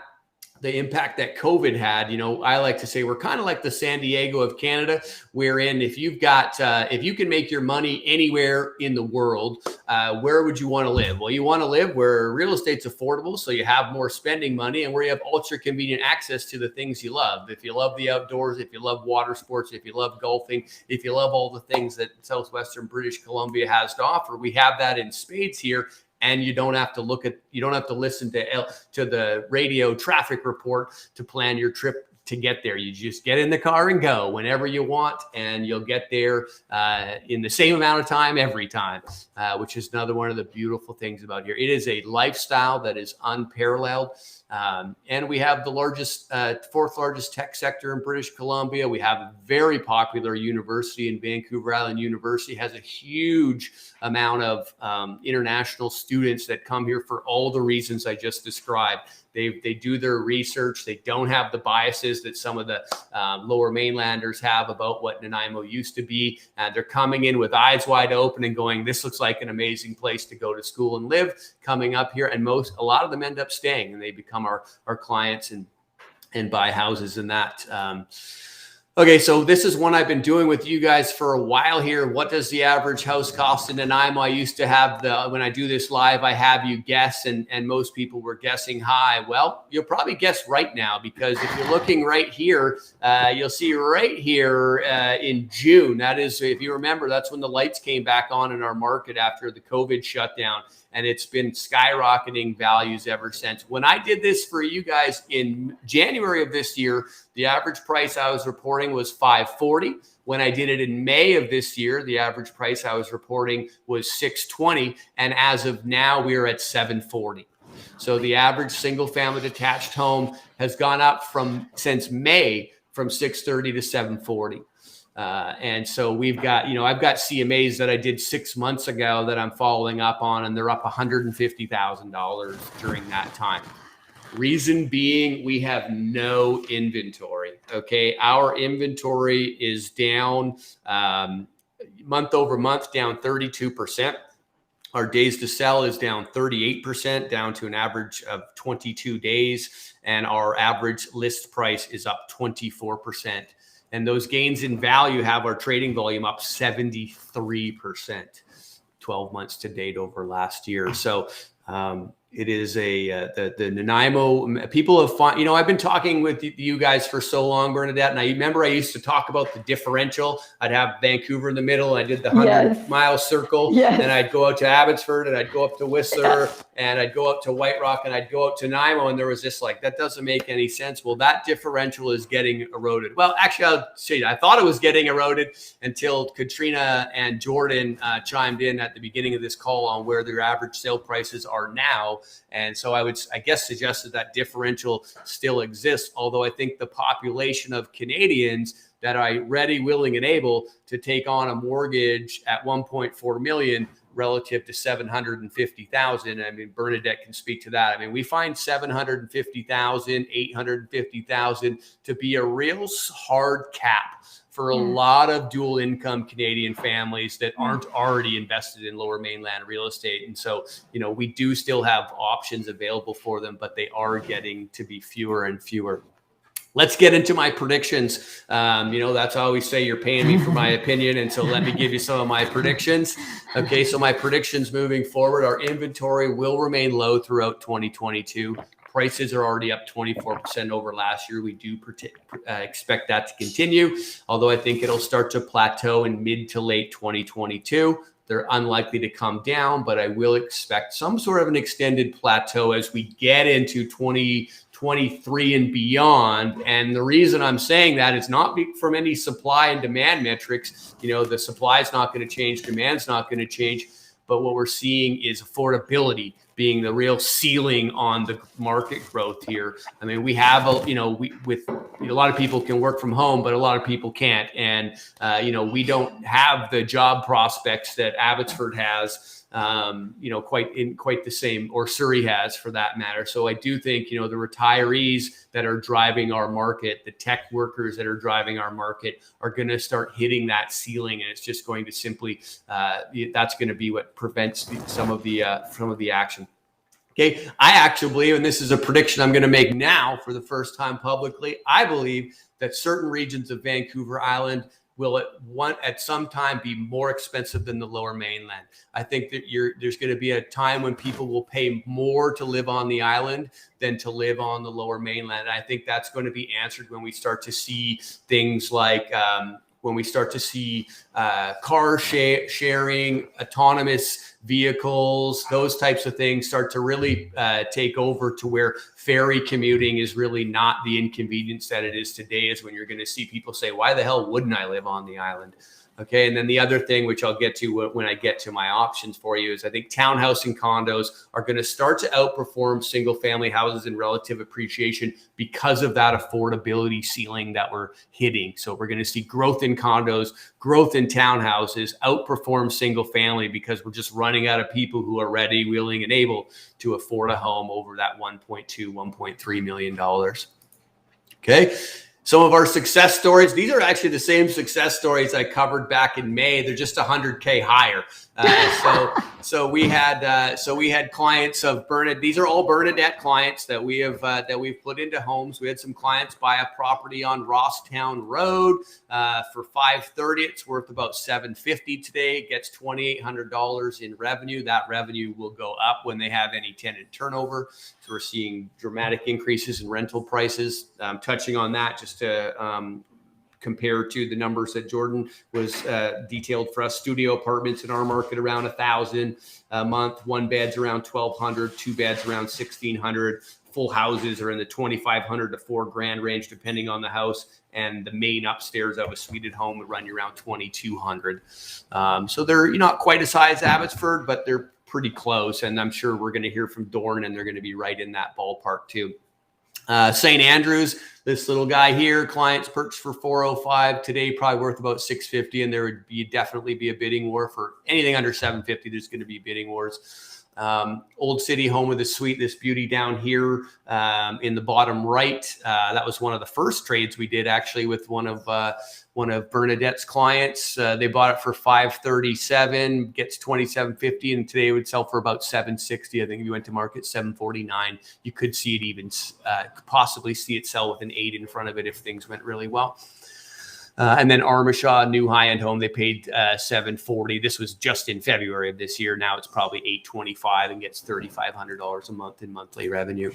the impact that COVID had. I like to say we're kind of like the San Diego of Canada, wherein if you can make your money anywhere in the world, where would you want to live? Well, you want to live where real estate's affordable, so you have more spending money, and where you have ultra convenient access to the things you love. If you love the outdoors, if you love water sports, if you love golfing, if you love all the things that southwestern British Columbia has to offer, we have that in spades here. And you don't have to listen to the radio traffic report to plan your trip to get there. You just get in the car and go whenever you want, and you'll get there in the same amount of time every time, which is another one of the beautiful things about here. It is a lifestyle that is unparalleled. And we have the largest, fourth largest tech sector in British Columbia. We have a very popular university in Vancouver Island. University has a huge amount of international students that come here for all the reasons I just described. They do their research. They don't have the biases that some of the lower mainlanders have about what Nanaimo used to be. They're coming in with eyes wide open and going, this looks like an amazing place to go to school and live, coming up here. And a lot of them end up staying, and they become our clients and buy houses and that. Okay, so this is one I've been doing with you guys for a while here. What does the average house cost in Nanaimo? I used to have when I do this live, I have you guess, and most people were guessing high. Well, you'll probably guess right now, because if you're looking right here, you'll see right here in June. That is, if you remember, that's when the lights came back on in our market after the COVID shutdown. And it's been skyrocketing values ever since. When I did this for you guys in January of this year, the average price I was reporting was $540. When I did it in May of this year, the average price I was reporting was $620. And as of now, we are at $740. So the average single family detached home has gone up since May from $630 to $740. And so we've got, I've got CMAs that I did 6 months ago that I'm following up on, and they're up $150,000 during that time. Reason being, we have no inventory. Okay. Our inventory is down month over month, down 32%. Our days to sell is down 38%, down to an average of 22 days. And our average list price is up 24%. And those gains in value have our trading volume up 73%, 12 months to date over last year. So it is the Nanaimo people have fun. I've been talking with you guys for so long, Bernadette, and I remember I used to talk about the differential. I'd have Vancouver in the middle. I did the 100-mile circle, and I'd go out to Abbotsford, and I'd go up to Whistler, and I'd go up to White Rock, and I'd go up to Nanaimo, and there was just like, that doesn't make any sense. Well, that differential is getting eroded. Well, actually, I'll say I thought it was getting eroded until Katrina and Jordan chimed in at the beginning of this call on where their average sale prices are now. And so I guess suggest that differential still exists, although I think the population of Canadians that are ready, willing, and able to take on a mortgage at 1.4 million relative to 750,000. I mean, Bernadette can speak to that. I mean, we find 750,000, 850,000 to be a real hard cap for a lot of dual income Canadian families that aren't already invested in lower mainland real estate. And so, we do still have options available for them, but they are getting to be fewer and fewer. Let's get into my predictions. That's how I always say you're paying me for my opinion. And so let me give you some of my predictions. Okay, so my predictions moving forward, our inventory will remain low throughout 2022. Prices are already up 24% over last year. We do expect that to continue, although I think it'll start to plateau in mid to late 2022. They're unlikely to come down, but I will expect some sort of an extended plateau as we get into 2023 and beyond. And the reason I'm saying that is not from any supply and demand metrics. The supply is not going to change, demand's not going to change. But what we're seeing is affordability being the real ceiling on the market growth here. I mean, we have a lot of people can work from home, but a lot of people can't. And, we don't have the job prospects that Abbotsford has, quite the same, or Surrey has for that matter. So I do think, the retirees that are driving our market, the tech workers that are driving our market are going to start hitting that ceiling. And it's just going to simply, that's going to be what prevents some of the action. Okay. I actually believe, and this is a prediction I'm going to make now for the first time publicly, I believe that certain regions of Vancouver Island will at some time be more expensive than the lower mainland. I think that there's going to be a time when people will pay more to live on the island than to live on the lower mainland. And I think that's going to be answered when we start to see things like car sharing, autonomous vehicles, those types of things start to really take over, to where ferry commuting is really not the inconvenience that it is today, is when you're going to see people say, why the hell wouldn't I live on the island? Okay. And then the other thing, which I'll get to when I get to my options for you, is I think townhouse and condos are going to start to outperform single family houses in relative appreciation because of that affordability ceiling that we're hitting. So we're going to see growth in condos, growth in townhouses, outperform single family, because we're just running out of people who are ready, willing, and able to afford a home over that $1.2, $1.3 million. Okay. Some of our success stories, these are actually the same success stories I covered back in May. They're just 100K higher. So we had clients of Bernadette. These are all Bernadette clients that we've put into homes. We had some clients buy a property on Rosstown Road for $530. It's worth about $750 today. It gets $2,800 in revenue. That revenue will go up when they have any tenant turnover. So we're seeing dramatic increases in rental prices. Touching on that, just to compared to the numbers that Jordan was detailed for us. Studio apartments in our market around $1,000 a month. One bed's around $1,200. Two beds around $1,600. Full houses are in the $2,500 to $4,000 range, depending on the house. And the main upstairs of a suited home would run you around $2,200. So they're not quite as high as Abbotsford, but they're pretty close. And I'm sure we're going to hear from Doren, and they're going to be right in that ballpark too. St. Andrews, this little guy here, clients purchased for $405 today, probably worth about $650, and there would definitely be a bidding war for anything under $750. There's going to be bidding wars. Old City home with a suite, this beauty down here in the bottom right. That was one of the first trades we did, actually, with one of Bernadette's clients. They bought it for $537, gets $2,750, and today it would sell for about $760. I think if you went to market $749, you could see it even possibly see it sell with an 8 in front of it if things went really well. And then Armishaw, new high-end home, they paid $740. This was just in February of this year. Now it's probably $825 and gets $3,500 a month in monthly revenue.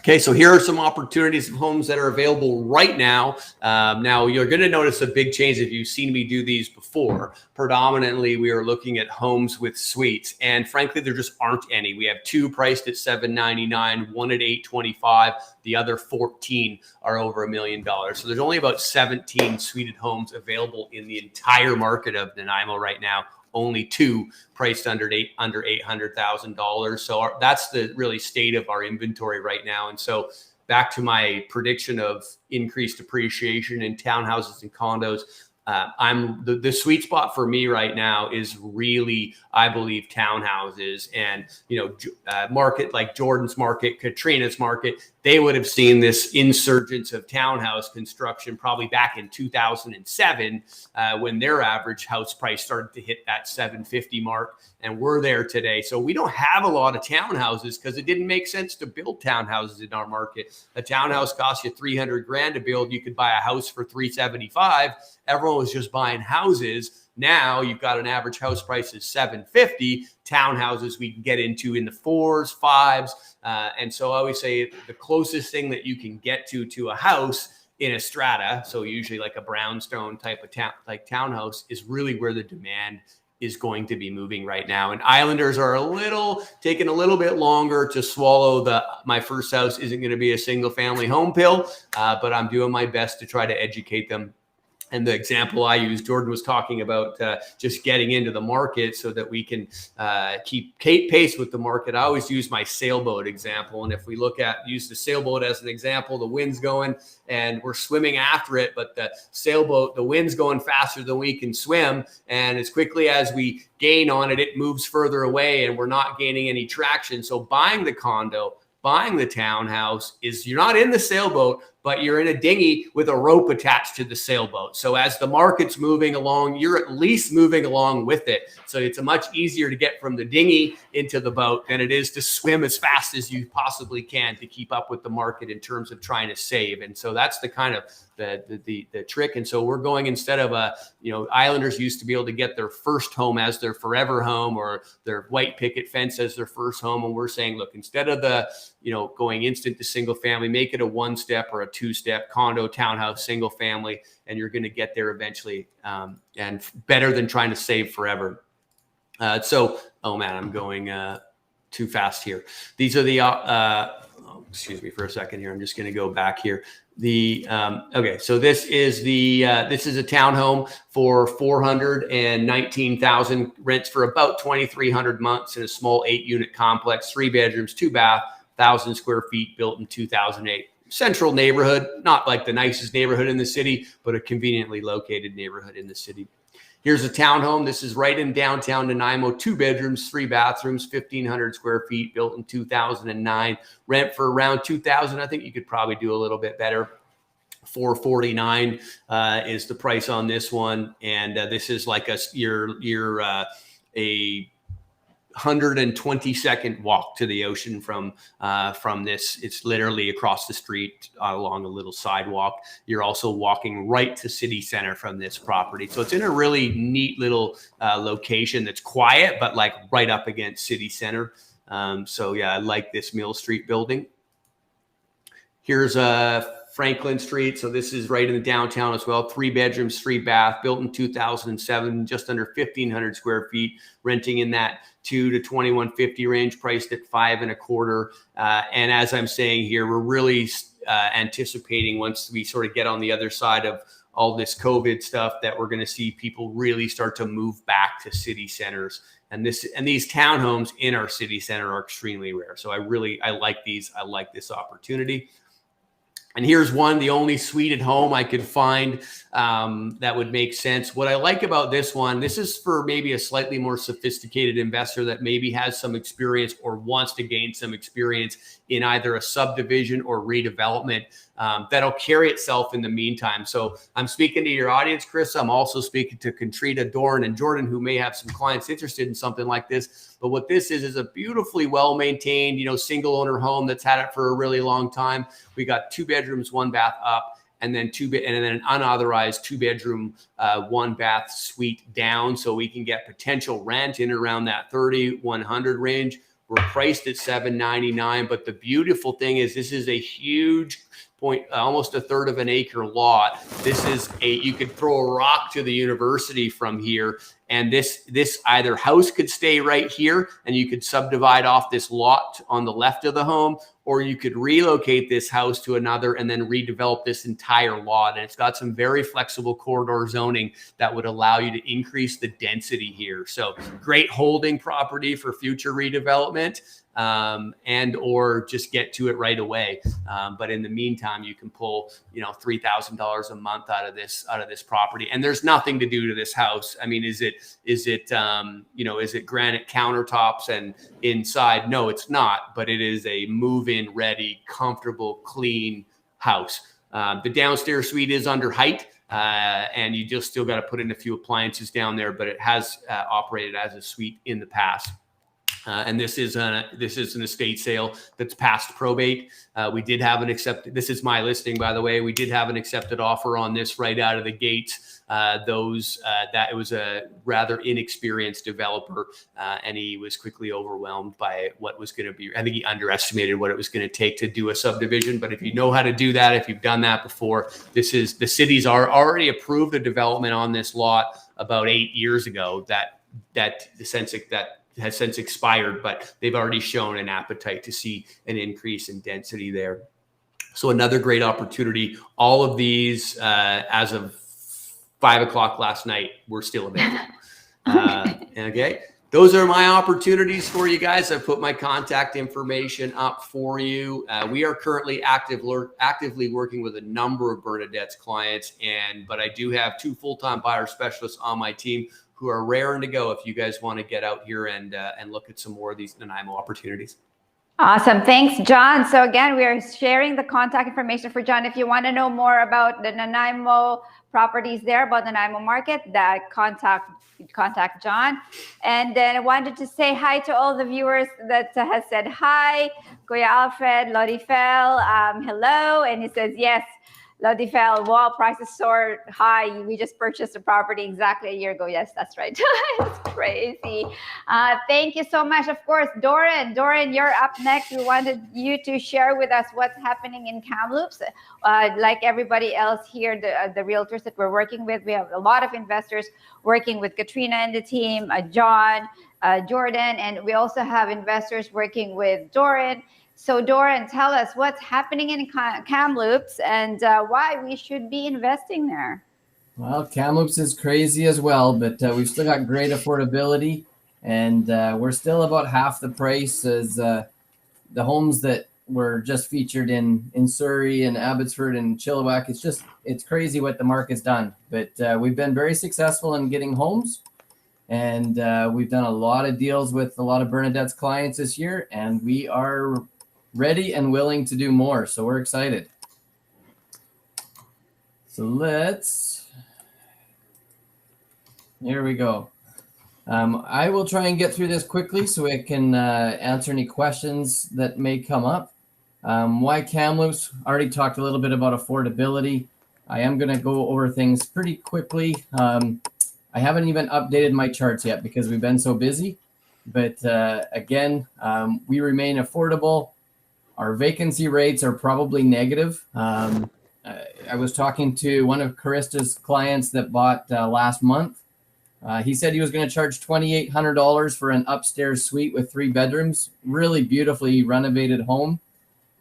Okay, so here are some opportunities of homes that are available right now. Now, you're going to notice a big change if you've seen me do these before. Predominantly, we are looking at homes with suites, and frankly, there just aren't any. We have 2 priced at $799, 1 at $825. The other 14 are over $1 million. So there's only about 17 suited homes available in the entire market of Nanaimo right now. Only 2 priced under $800,000. So that's the really state of our inventory right now. And so back to my prediction of increased appreciation in townhouses and condos, the sweet spot for me right now is really, I believe, townhouses. And market like Jordan's market, Katrina's market, they would have seen this insurgence of townhouse construction probably back in 2007 when their average house price started to hit that $750 mark, and we're there today. So we don't have a lot of townhouses because it didn't make sense to build townhouses in our market. A townhouse costs you $300,000 to build. You could buy a house for $375,000. Everyone was just buying houses. Now you've got an average house price is $750,000. Townhouses we can get into in the 4s, 5s. And so I always say the closest thing that you can get to a house in a strata, so usually like a brownstone type of townhouse, is really where the demand is going to be moving right now. And Islanders are taking a little bit longer to swallow my first house isn't going to be a single family home pill, but I'm doing my best to try to educate them. And the example I use, Jordan was talking about just getting into the market so that we can keep pace with the market. I always use my sailboat example. And if we use the sailboat as an example, the wind's going and we're swimming after it, but the wind's going faster than we can swim. And as quickly as we gain on it, it moves further away and we're not gaining any traction. So buying the condo, buying the townhouse is you're not in the sailboat, but you're in a dinghy with a rope attached to the sailboat. So as the market's moving along, you're at least moving along with it. So it's much easier to get from the dinghy into the boat than it is to swim as fast as you possibly can to keep up with the market in terms of trying to save. And so that's the kind of the trick. And so we're going, instead of Islanders used to be able to get their first home as their forever home or their white picket fence as their first home. And we're saying, look, instead of going instant to single family, make it a 1-step or a 2-step condo, townhouse, single family, and you're going to get there eventually, and better than trying to save forever. So Oh man, I'm going too fast here. These are the, excuse me for a second here. I'm just going to go back here. Okay, so this is this is a townhome for 419,000, rents for about 2,300 months in a small 8-unit complex, 3 bedrooms, 2 bath, 1,000 square feet, built in 2008. Central neighborhood, not like the nicest neighborhood in the city, but a conveniently located neighborhood in the city. Here's a townhome. This is right in downtown Nanaimo, 2 bedrooms, 3 bathrooms, 1,500 square feet, built in 2009. Rent for around 2,000. I think you could probably do a little bit better. 449 is the price on this one, and this is like a 120-second walk to the ocean from this. It's literally across the street along a little sidewalk. You're also walking right to city center from this property. So it's in a really neat little location that's quiet, but like right up against city center. So yeah, I like this Mill Street building. Here's Franklin Street. So this is right in the downtown as well. 3 bedrooms, 3 bath, built in 2007, just under 1,500 square feet, renting in that $2 to $2,150 range, priced at $5.25. And as I'm saying here, we're really anticipating, once we sort of get on the other side of all this COVID stuff, that we're going to see people really start to move back to city centers. And these townhomes in our city center are extremely rare. So I like these. I like this opportunity. And here's one, the only suite at home I could find that would make sense. What I like about this one, this is for maybe a slightly more sophisticated investor that maybe has some experience or wants to gain some experience in either a subdivision or redevelopment that'll carry itself in the meantime. So I'm speaking to your audience, Chris. I'm also speaking to Katrina, Doren, and Jordan, who may have some clients interested in something like this. But what this is a beautifully well-maintained, single owner home that's had it for a really long time. We got 2 bedrooms, 1 bath up, and then an unauthorized 2-bedroom, 1 bath suite down. So we can get potential rent in around that 3,100 range. We're priced at $799, but the beautiful thing is this is a huge almost a third of an acre lot. This is you could throw a rock to the university from here, and this either house could stay right here and you could subdivide off this lot on the left of the home, or you could relocate this house to another and then redevelop this entire lot. And it's got some very flexible corridor zoning that would allow you to increase the density here. So great holding property for future redevelopment. And or just get to it right away. But in the meantime, you can pull, $3,000 a month out of this property. And there's nothing to do to this house. I mean, is it granite countertops and inside? No, it's not. But it is a move-in ready, comfortable, clean house. The downstairs suite is under height. And you just still got to put in a few appliances down there, but it has operated as a suite in the past. And this is an estate sale that's past probate. We did have this is my listing, by the way. We did have an accepted offer on this right out of the gates. That it was a rather inexperienced developer, and he was quickly overwhelmed by what was going to be. I think he underestimated what it was going to take to do a subdivision. But if you know how to do that, if you've done that before, the cities are already approved a development on this lot about 8 years ago that has since expired, but they've already shown an appetite to see an increase in density there. So another great opportunity. All of these, as of 5 o'clock last night, were still available. Okay. Those are my opportunities for you guys. I've put my contact information up for you. We are currently actively working with a number of Bernadette's clients, but I do have 2 full-time buyer specialists on my team who are raring to go if you guys want to get out here and look at some more of these Nanaimo opportunities. Awesome. Thanks, John. So again, we are sharing the contact information for John. If you want to know more about the Nanaimo properties there, about the Nanaimo market, that contact John. And then I wanted to say hi to all the viewers that has said hi. Kuya Alfred, Lodi Fell, hello. And he says, yes, Lodi Fell, wow, prices soared high. We just purchased a property exactly a year ago. Yes, that's right. It's crazy. Thank you so much. Of course, Doren, you're up next. We wanted you to share with us what's happening in Kamloops. Like everybody else here, the realtors that we're working with, we have a lot of investors working with Katrina and the team, John, Jordan, and we also have investors working with Doren. So Doren, tell us what's happening in Kamloops and why we should be investing there. Well, Kamloops is crazy as well, but we've still got great affordability, and we're still about half the price as the homes that were just featured in Surrey and Abbotsford and Chilliwack. It's crazy what the market's done, but we've been very successful in getting homes, and we've done a lot of deals with a lot of Bernadette's clients this year, and we are ready and willing to do more. So we're excited. So here we go. I will try and get through this quickly so I can answer any questions that may come up. Why Kamloops? Already talked a little bit about affordability. I am going to go over things pretty quickly. I haven't even updated my charts yet because we've been so busy. But again, we remain affordable. Our vacancy rates are probably negative. I was talking to one of Karista's clients that bought last month. He said he was going to charge $2,800 for an upstairs suite with 3 bedrooms, really beautifully renovated home.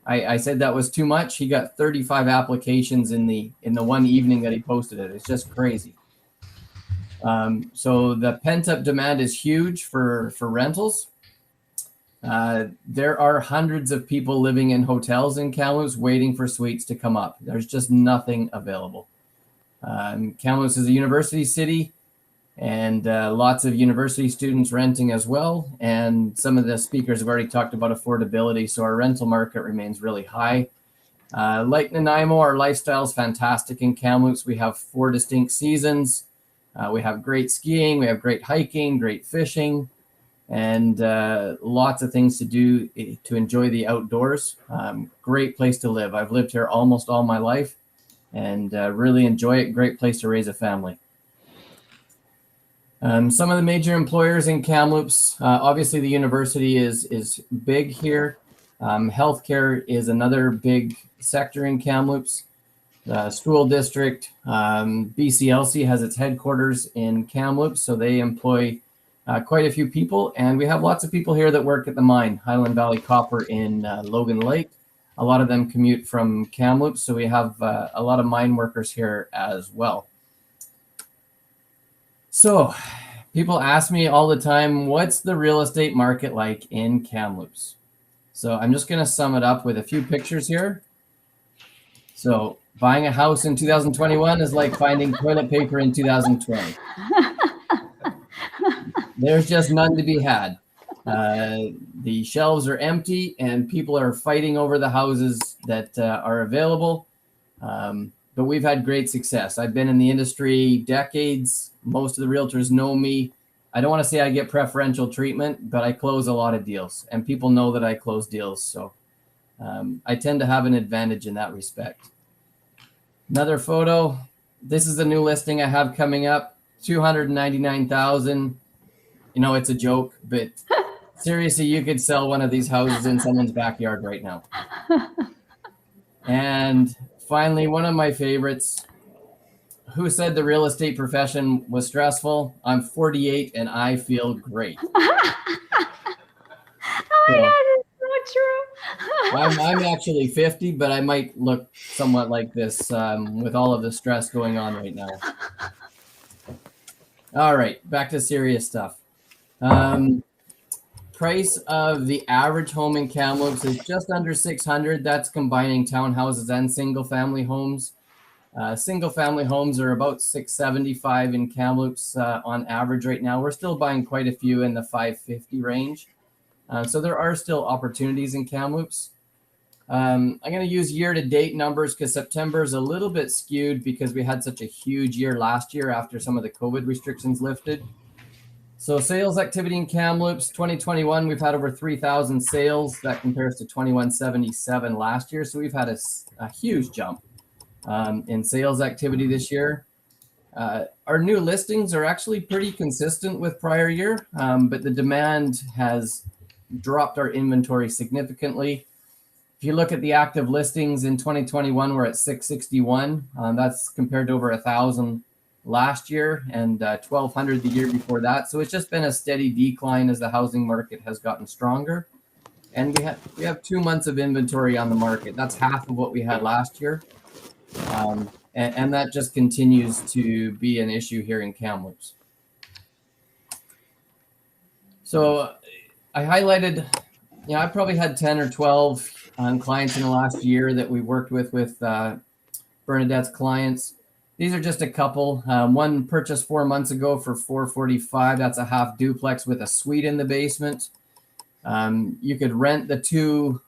I said that was too much. He got 35 applications in the one evening that he posted it. It's just crazy. So the pent-up demand is huge for rentals. There are hundreds of people living in hotels in Kamloops waiting for suites to come up. There's just nothing available. Kamloops is a university city, and lots of university students renting as well. And some of the speakers have already talked about affordability, so our rental market remains really high. Like Nanaimo, our lifestyle is fantastic in Kamloops. We have 4 distinct seasons. We have great skiing, we have great hiking, great fishing, and lots of things to do to enjoy the outdoors. Great place to live. I've lived here almost all my life and really enjoy it. Great place to raise a family. Some of the major employers in Kamloops, obviously the university is big here. Healthcare is another big sector in Kamloops. The school district, BCLC has its headquarters in Kamloops, so they employ quite a few people. And we have lots of people here that work at the mine, Highland Valley Copper in Logan Lake. A lot of them commute from Kamloops, so we have a lot of mine workers here as well. So people ask me all the time, what's the real estate market like in Kamloops? So I'm just going to sum it up with a few pictures here. So buying a house in 2021 is like finding toilet paper in 2020. There's just none to be had. The shelves are empty and people are fighting over the houses that are available. But we've had great success. I've been in the industry decades. Most of the realtors know me. I don't want to say I get preferential treatment, but I close a lot of deals and people know that I close deals. So I tend to have an advantage in that respect. Another photo. This is a new listing I have coming up. $299,000. You know, it's a joke, but seriously, you could sell one of these houses in someone's backyard right now. And finally, one of my favorites. Who said the real estate profession was stressful? I'm 48 and I feel great. Oh my God, it's so true. I'm actually 50, but I might look somewhat like this with all of the stress going on right now. All right, back to serious stuff. Price of the average home in Kamloops is just under $600. That's combining townhouses and single-family homes. Single-family homes are about $675 in Kamloops on average right now. We're still buying quite a few in the $550 range. So there are still opportunities in Kamloops. I'm going to use year-to-date numbers because September is a little bit skewed because we had such a huge year last year after some of the COVID restrictions lifted. So sales activity in Kamloops, 2021, we've had over 3,000 sales. That compares to 2,177 last year. So we've had a huge jump in sales activity this year. Our new listings are actually pretty consistent with prior year, but the demand has dropped our inventory significantly. If you look at the active listings in 2021, we're at 661. That's compared to over 1,000 last year and 1,200 the year before that. So it's just been a steady decline as the housing market has gotten stronger. And we have 2 months of inventory on the market. That's half of what we had last year. And that just continues to be an issue here in Kamloops. So I highlighted, I probably had 10 or 12 clients in the last year that we worked with Bernadette's clients. These are just a couple. One purchased 4 months ago for $445. That's a half duplex with a suite in the basement. You could rent the 2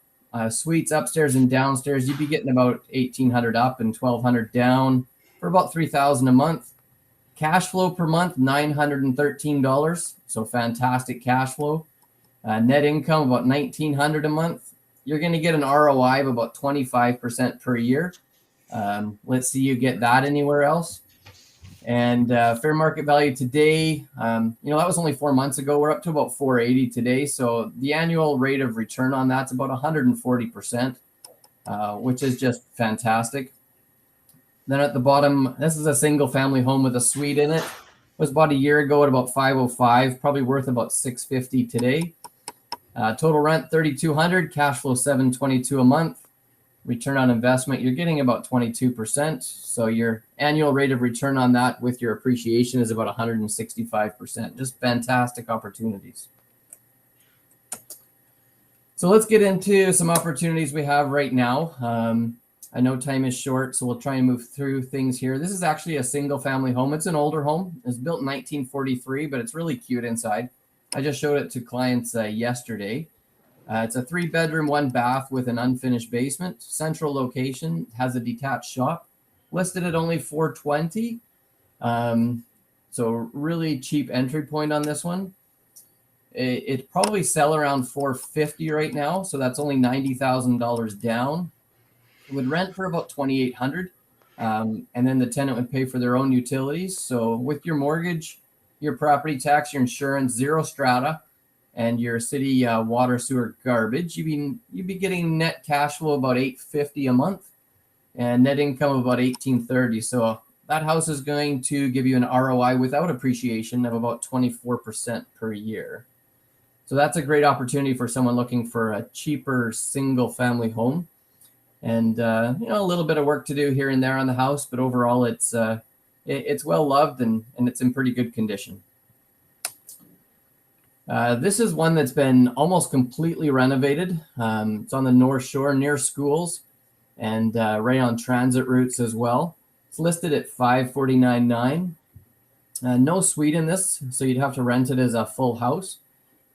suites upstairs and downstairs. You'd be getting about $1,800 up and $1,200 down for about $3,000 a month. Cash flow per month, $913. So fantastic cash flow. Net income about $1,900 a month. You're going to get an ROI of about 25% per year. Let's see you get that anywhere else. And fair market value today, that was only 4 months ago. We're up to about 480 today. So the annual rate of return on that's about 140%, which is just fantastic. Then at the bottom, this is a single family home with a suite in it. It was bought a year ago at about 505, probably worth about 650 today. Total rent 3,200, cash flow 722 a month. Return on investment, you're getting about 22%. So your annual rate of return on that with your appreciation is about 165%. Just fantastic opportunities. So let's get into some opportunities we have right now. I know time is short, so we'll try and move through things here. This is actually a single family home. It's an older home. It's built in 1943, but it's really cute inside. I just showed it to clients yesterday. It's a 3-bedroom, 1 bath with an unfinished basement. Central location, has a detached shop. Listed at only $420. So really cheap entry point on this one. It probably sell around $450 right now. So that's only $90,000 down. It would rent for about $2,800. And then the tenant would pay for their own utilities. So with your mortgage, your property tax, your insurance, 0 strata, and your city water, sewer, garbage, you'd be getting net cash flow about $850 a month and net income of about $1,830. So that house is going to give you an ROI without appreciation of about 24% per year. So that's a great opportunity for someone looking for a cheaper single family home. And a little bit of work to do here and there on the house, but overall it's well loved and it's in pretty good condition. This is one that's been almost completely renovated. It's on the North Shore near schools and right on transit routes as well. It's listed at $549,900. No suite in this, so you'd have to rent it as a full house.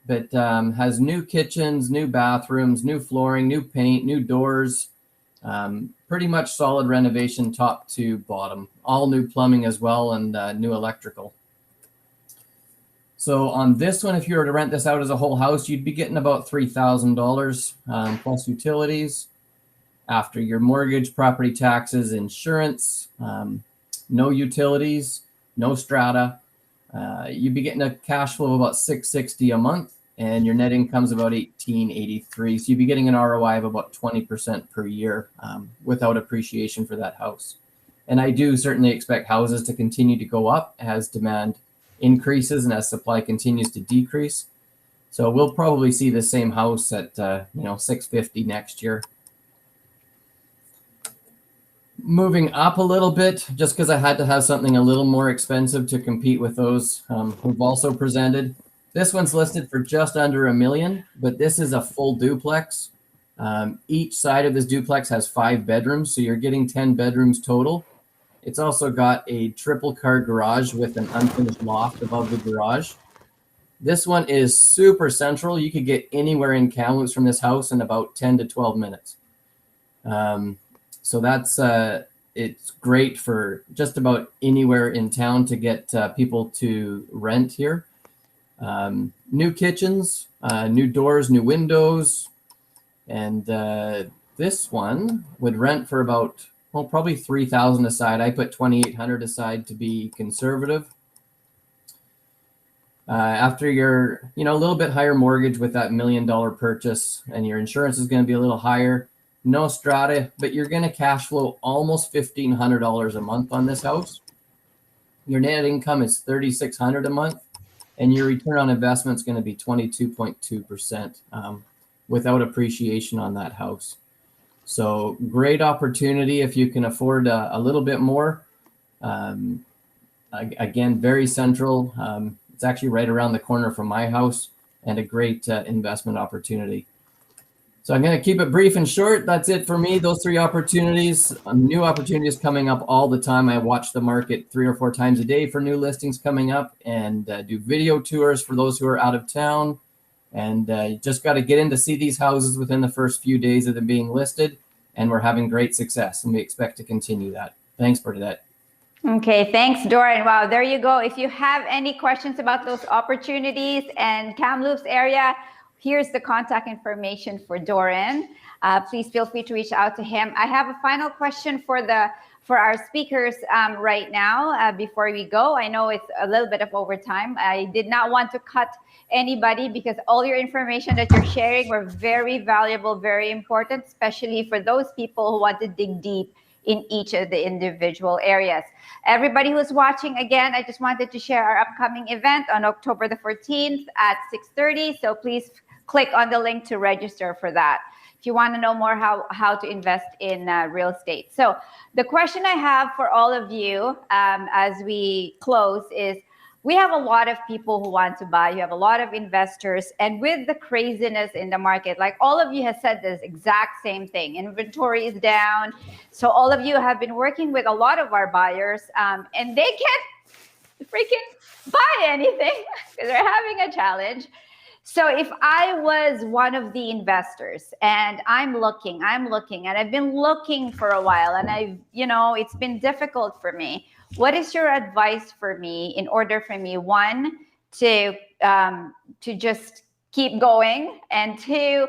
But has new kitchens, new bathrooms, new flooring, new paint, new doors. Pretty much solid renovation top to bottom. All new plumbing as well and new electrical. So on this one, if you were to rent this out as a whole house, you'd be getting about $3,000 plus utilities after your mortgage, property taxes, insurance, no utilities, no strata. You'd be getting a cash flow of about $660 a month and your net income is about $1,883. So you'd be getting an ROI of about 20% per year without appreciation for that house. And I do certainly expect houses to continue to go up as demand increases and as supply continues to decrease. So we'll probably see the same house at $650 next year. Moving up a little bit, just because I had to have something a little more expensive to compete with those who've also presented. This one's listed for just under $1 million, but this is a full duplex. Each side of this duplex has 5 bedrooms, so you're getting 10 bedrooms total. It's also got a triple car garage with an unfinished loft above the garage. This one is super central. You could get anywhere in Kamloops from this house in about 10 to 12 minutes. So that's it's great for just about anywhere in town to get people to rent here. New kitchens, new doors, new windows. And this one would rent for about probably $3,000 aside. I put $2,800 aside to be conservative. After your, a little bit higher mortgage with that $1 million purchase, and your insurance is going to be a little higher. No strata, but you're going to cash flow almost $1,500 a month on this house. your net income is $3,600 a month, and your return on investment is going to be 22.2% without appreciation on that house. So great opportunity if you can afford a little bit more. Again, very central. It's actually right around the corner from my house, and a great investment opportunity. So I'm going to keep it brief and short. That's it for me. Those three opportunities, new opportunities coming up all the time. I watch the market 3 or 4 times a day for new listings coming up, and do video tours for those who are out of town. And you just got to get in to see these houses within the first few days of them being listed. And we're having great success, and we expect to continue that. Thanks, Bernadette. Okay, thanks, Doren. Wow, there you go. If you have any questions about those opportunities and Kamloops area, here's the contact information for Doren. Please feel free to reach out to him. I have a final question for our speakers right now before we go. I know it's a little bit of overtime. I did not want to cut anybody because all your information that you're sharing were very valuable, very important, especially for those people who want to dig deep in each of the individual areas. Everybody who's watching, again, I just wanted to share our upcoming event on October the 14th at 6:30. So please click on the link to register for that if you want to know more how to invest in real estate. So the question I have for all of you as we close is, we have a lot of people who want to buy. You have a lot of investors. And with the craziness in the market, like all of you have said this exact same thing. Inventory is down. So all of you have been working with a lot of our buyers, and they can't freaking buy anything because they're having a challenge. So if I was one of the investors and I'm looking, and I've been looking for a while, and it's been difficult for me. What is your advice for me in order for me, one, to just keep going, and two,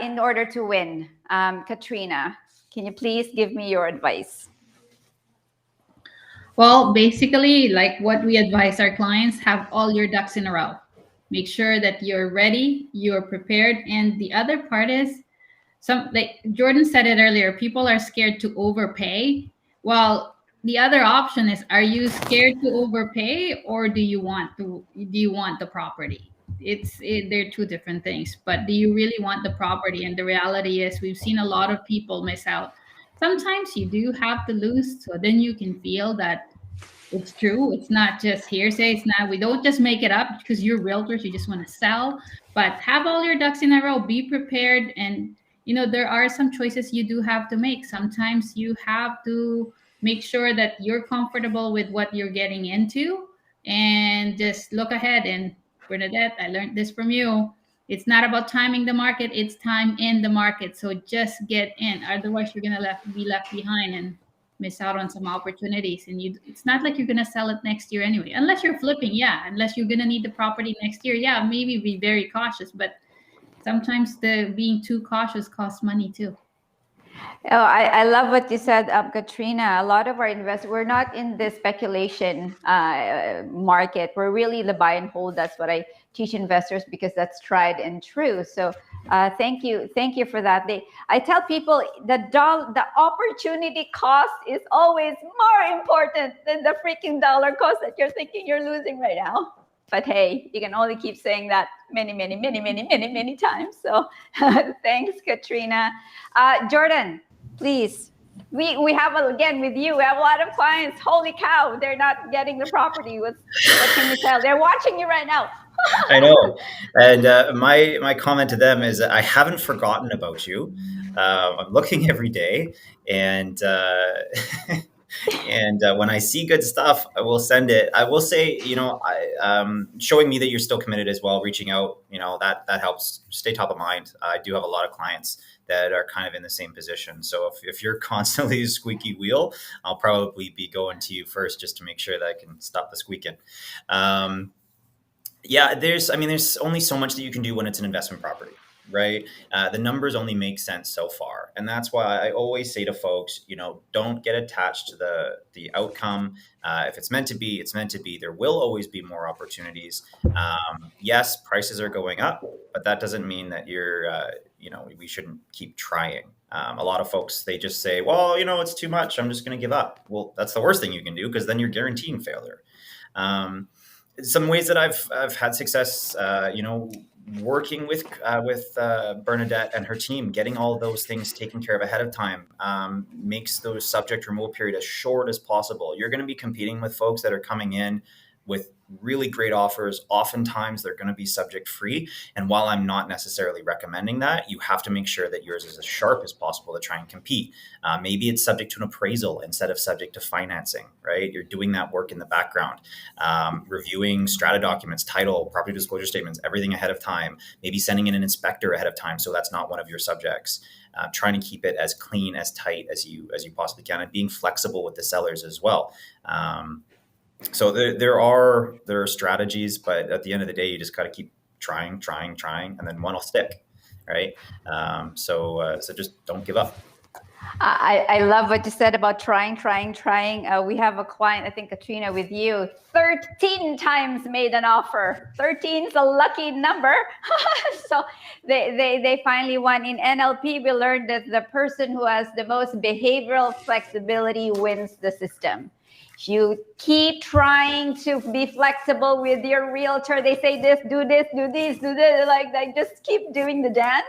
in order to win? Katrina, can you please give me your advice? Well, basically, like what we advise our clients, have all your ducks in a row. Make sure that you're ready, you're prepared. And the other part is, like Jordan said it earlier, people are scared to overpay. Well, the other option is, are you scared to overpay, or do you want the property? They're two different things. But do you really want the property? And the reality is, we've seen a lot of people miss out. Sometimes you do have to lose, so then you can feel that it's true. It's not just hearsay. It's not, we don't just make it up because you're realtors, you just want to sell. But have all your ducks in a row, be prepared. And there are some choices you do have to make. Sometimes you have to make sure that you're comfortable with what you're getting into, and just look ahead. And Bernadette, I learned this from you. It's not about timing the market, it's time in the market. So just get in. Otherwise, you're going to be left behind and miss out on some opportunities. And it's not like you're going to sell it next year anyway, unless you're flipping. Unless you're going to need the property next year, maybe be very cautious. But sometimes the being too cautious costs money too. Oh, I love what you said, Katrina. A lot of our investors, we're not in the speculation market. We're really the buy and hold. That's what I teach investors, because that's tried and true. So thank you for that. I tell people the opportunity cost is always more important than the freaking dollar cost that you're thinking you're losing right now. But hey, you can only keep saying that many times. So thanks, Katrina. Jordan, please. We have, again, with you, we have a lot of clients. Holy cow, they're not getting the property. What can you tell? They're watching you right now. I know. And my comment to them is, I haven't forgotten about you. I'm looking every day, and and when I see good stuff, I will send it. I will say, showing me that you're still committed as well, reaching out, that helps stay top of mind. I do have a lot of clients that are kind of in the same position. So if you're constantly a squeaky wheel, I'll probably be going to you first, just to make sure that I can stop the squeaking. There's only so much that you can do when it's an investment property. right? The numbers only make sense so far. And that's why I always say to folks, don't get attached to the outcome. If it's meant to be, it's meant to be. There will always be more opportunities. Yes, prices are going up, but that doesn't mean that we shouldn't keep trying. A lot of folks, they just say, well, it's too much, I'm just going to give up. Well, that's the worst thing you can do, because then you're guaranteeing failure. Some ways that I've had success, working with Bernadette and her team, getting all of those things taken care of ahead of time, makes those subject removal period as short as possible. You're going to be competing with folks that are coming in with really great offers. Oftentimes they're going to be subject free. And while I'm not necessarily recommending that, you have to make sure that yours is as sharp as possible to try and compete. Maybe it's subject to an appraisal instead of subject to financing, right? You're doing that work in the background, reviewing strata documents, title, property disclosure statements, everything ahead of time, maybe sending in an inspector ahead of time, so that's not one of your subjects. Trying to keep it as clean, as tight as you possibly can, and being flexible with the sellers as well. So there are strategies, but at the end of the day, you just got to keep trying, and then one will stick, right? So just don't give up. I love what you said about trying. We have a client, I think, Katrina, with you, 13 times made an offer. 13 is a lucky number. So they finally won. In NLP, we learned that the person who has the most behavioral flexibility wins the system. You keep trying to be flexible with your realtor. They say this, do this, like just keep doing the dance.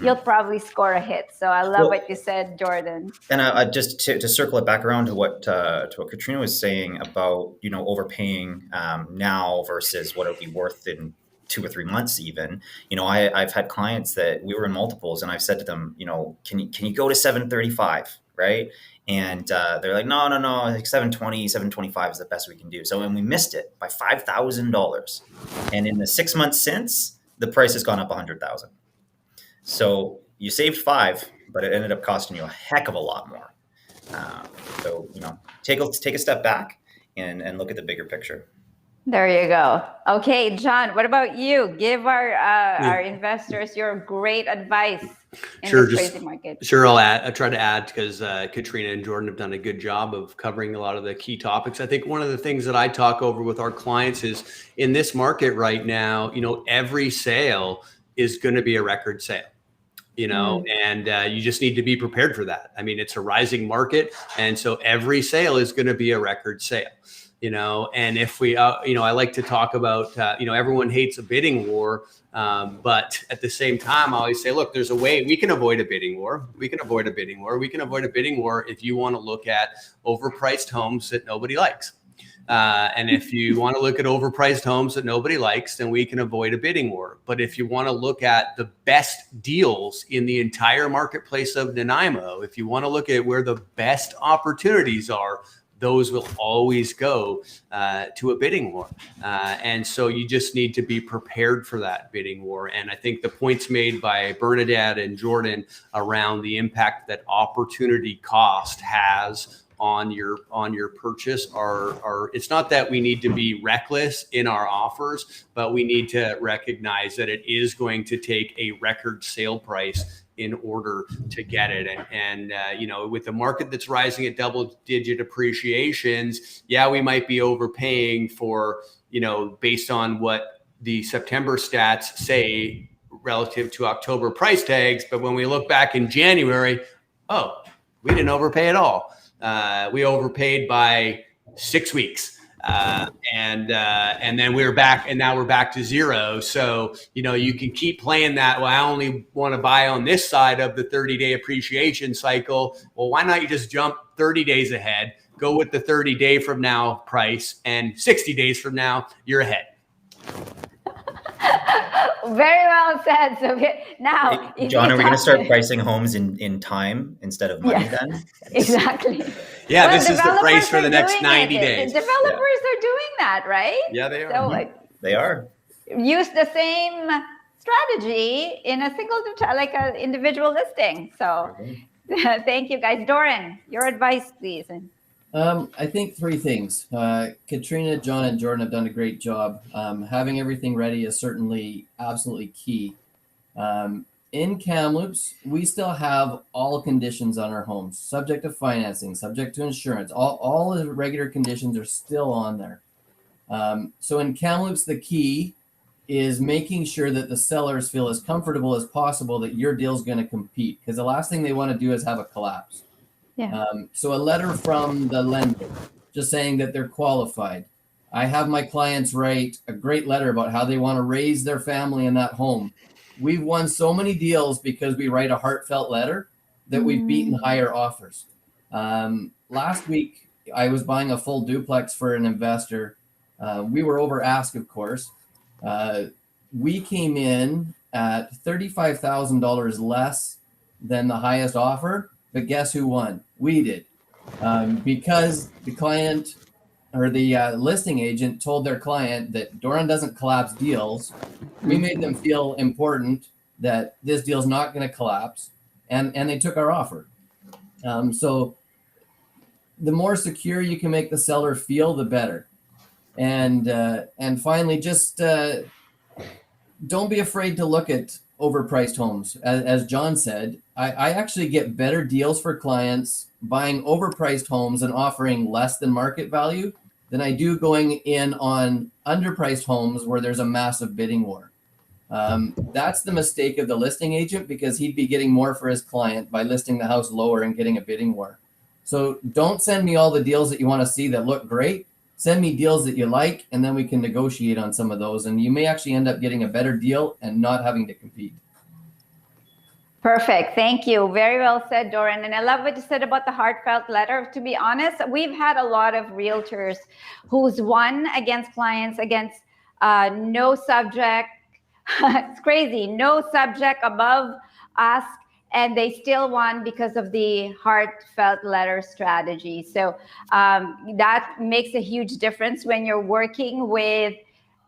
You'll probably score a hit. So I love what you said, Jordan. And just to circle it back around to what Katrina was saying about overpaying now versus what it'll be worth in 2 or 3 months even. I've had clients that we were in multiples, and I've said to them, can you go to 735, right? And they're like, no, like 720, 725 is the best we can do. So, and we missed it by $5,000. And in the 6 months since, the price has gone up 100,000. So you saved 5, but it ended up costing you a heck of a lot more. So, take a step back and look at the bigger picture. There you go. Okay, John, what about you? Give our investors your great advice in this crazy market. Sure, I'll try to add, because Katrina and Jordan have done a good job of covering a lot of the key topics. I think one of the things that I talk over with our clients is, in this market right now, every sale is going to be a record sale. And you just need to be prepared for that. I mean, it's a rising market, and so every sale is going to be a record sale. And if we, I like to talk about, everyone hates a bidding war. But at the same time, I always say, look, there's a way we can avoid a bidding war. We can avoid a bidding war if you want to look at overpriced homes that nobody likes. And if you want to look at overpriced homes that nobody likes, then we can avoid a bidding war. But if you want to look at the best deals in the entire marketplace of Nanaimo, if you want to look at where the best opportunities are, those will always go to a bidding war. And so you just need to be prepared for that bidding war. And I think the points made by Bernadette and Jordan around the impact that opportunity cost has on your purchase are it's not that we need to be reckless in our offers, but we need to recognize that it is going to take a record sale price in order to get it. And with the market that's rising at double-digit appreciations, we might be overpaying for, based on what the September stats say relative to October price tags. But when we look back in January, we didn't overpay at all. We overpaid by 6 weeks. And then we were back, and now we're back to zero. So, you can keep playing that. Well, I only want to buy on this side of the 30-day appreciation cycle. Well, why not you just jump 30 days ahead, go with the 30-day from now price, and 60 days from now, you're ahead. Very well said. So now, hey, John, are we going to start pricing homes in time instead of money then? Exactly. Yeah, this is the price for the next 90 days. The developers are doing that, right? Yeah, they are. So they are. Use the same strategy in a single, like an individual listing. So thank you, guys. Doren, your advice, please. I think 3 things. Katrina, John, and Jordan have done a great job. Having everything ready is certainly absolutely key. In Kamloops, we still have all conditions on our homes, subject to financing, subject to insurance. All the regular conditions are still on there. So in Kamloops, the key is making sure that the sellers feel as comfortable as possible that your deal is going to compete, because the last thing they want to do is have a collapse. Yeah. So a letter from the lender just saying that they're qualified. I have my clients write a great letter about how they want to raise their family in that home. We've won so many deals because we write a heartfelt letter that we've beaten higher offers. Last week, I was buying a full duplex for an investor. We were over ask, of course. We came in at $35,000 less than the highest offer, but guess who won? We did. Because the client or the listing agent told their client that Doren doesn't collapse deals. We made them feel important that this deal's not going to collapse, and they took our offer. So the more secure you can make the seller feel, the better. And finally, just don't be afraid to look at overpriced homes. As John said, I actually get better deals for clients buying overpriced homes and offering less than market value than I do going in on underpriced homes where there's a massive bidding war. That's the mistake of the listing agent, because he'd be getting more for his client by listing the house lower and getting a bidding war. So don't send me all the deals that you want to see that look great. Send me deals that you like, and then we can negotiate on some of those. And you may actually end up getting a better deal and not having to compete. Perfect. Thank you. Very well said, Doren. And I love what you said about the heartfelt letter. To be honest, we've had a lot of realtors who's won against clients against no subject. It's crazy. No subject above ask. And they still won because of the heartfelt letter strategy. So that makes a huge difference when you're working with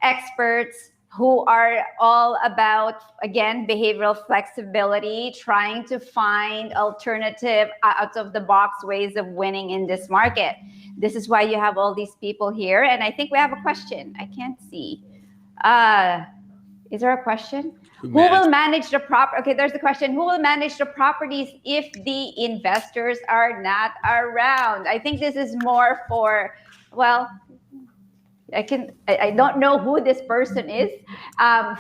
experts who are all about, again, behavioral flexibility, trying to find alternative out of the box ways of winning in this market. This is why you have all these people here. And I think we have a question. I can't see. Is there a question? Who will manage the Okay, there's the question. Who will manage the properties if the investors are not around? I think this is more for, well, I don't know who this person is,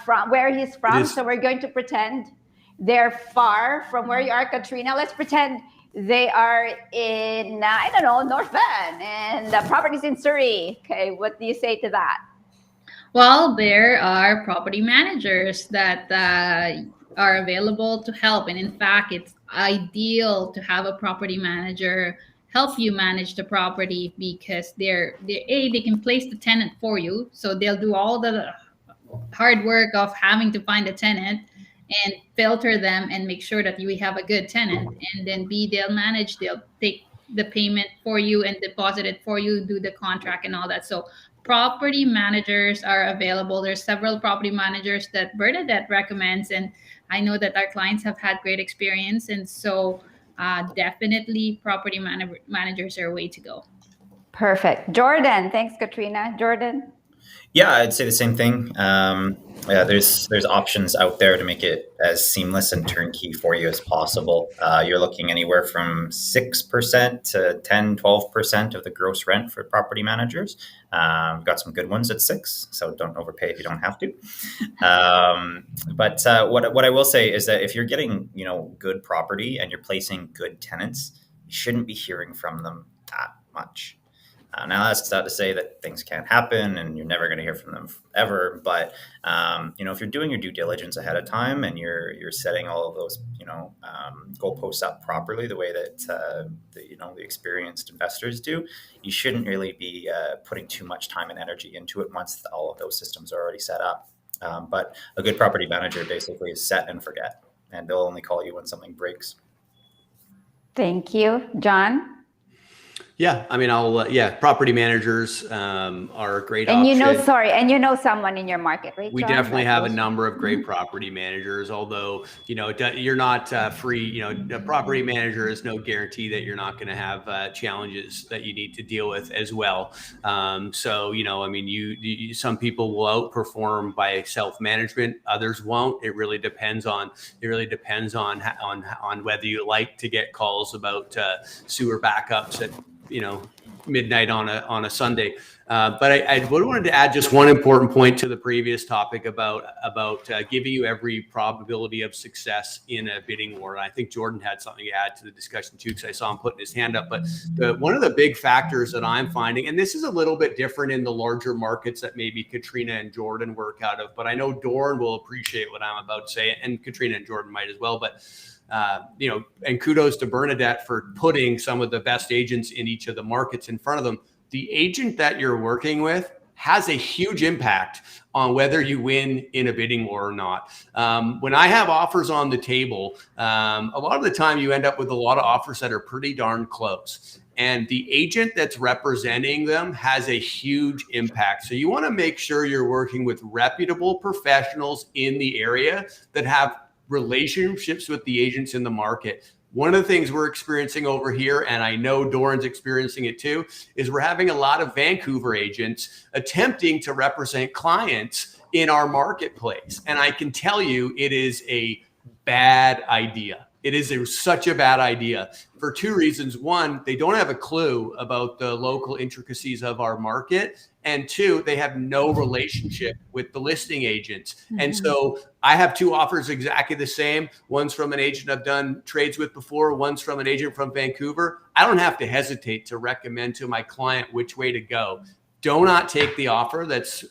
from where he's from. So we're going to pretend they're far from where you are, Katrina. Let's pretend they are in, I don't know, North Van, and the property's in Surrey. Okay, what do you say to that? Well, there are property managers that are available to help. And in fact, it's ideal to have a property manager help you manage the property, because they can place the tenant for you. So they'll do all the hard work of having to find a tenant and filter them and make sure that you have a good tenant. And then they'll take the payment for you and deposit it for you, do the contract and all that. So property managers are available. There's several property managers that Bernadette recommends, and I know that our clients have had great experience. And so definitely property managers are a way to go. Perfect. Jordan. Thanks, Katrina. Jordan? Yeah, I'd say the same thing. Yeah, there's options out there to make it as seamless and turnkey for you as possible. You're looking anywhere from 6% to 10, 12% of the gross rent for property managers. We've got some good ones at 6%, so don't overpay if you don't have to. But what I will say is that if you're getting good property and you're placing good tenants, you shouldn't be hearing from them that much. Now, that's not to say that things can't happen and you're never going to hear from them ever. But, if you're doing your due diligence ahead of time and you're setting all of those, goalposts up properly, the way that, the experienced investors do, you shouldn't really be putting too much time and energy into it once all of those systems are already set up. But a good property manager basically is set and forget, and they'll only call you when something breaks. Thank you. John? Yeah, I mean, property managers are a great And option. and you know someone in your market, right, We John? definitely have a Those- number of great property managers, although, you're not free. A property manager is no guarantee that you're not going to have challenges that you need to deal with as well. So, I mean, some people will outperform by self-management, others won't. It really depends on whether you like to get calls about sewer backups at, midnight on a Sunday. But I wanted to add just one important point to the previous topic about giving you every probability of success in a bidding war. And I think Jordan had something to add to the discussion too, because I saw him putting his hand up. But one of the big factors that I'm finding, and this is a little bit different in the larger markets that maybe Katrina and Jordan work out of, but I know Doren will appreciate what I'm about to say, and Katrina and Jordan might as well. But and kudos to Bernadette for putting some of the best agents in each of the markets in front of them. The agent that you're working with has a huge impact on whether you win in a bidding war or not. When I have offers on the table, a lot of the time you end up with a lot of offers that are pretty darn close. And the agent that's representing them has a huge impact. So you want to make sure you're working with reputable professionals in the area that have relationships with the agents in the market. One of the things we're experiencing over here, and I know Doran's experiencing it too, is we're having a lot of Vancouver agents attempting to represent clients in our marketplace. And I can tell you it is a bad idea. It is such a bad idea for two reasons. One, they don't have a clue about the local intricacies of our market. And two, they have no relationship with the listing agents. Mm-hmm. And so I have two offers exactly the same. One's from an agent I've done trades with before. One's from an agent from Vancouver. I don't have to hesitate to recommend to my client which way to go. Do not take the offer that's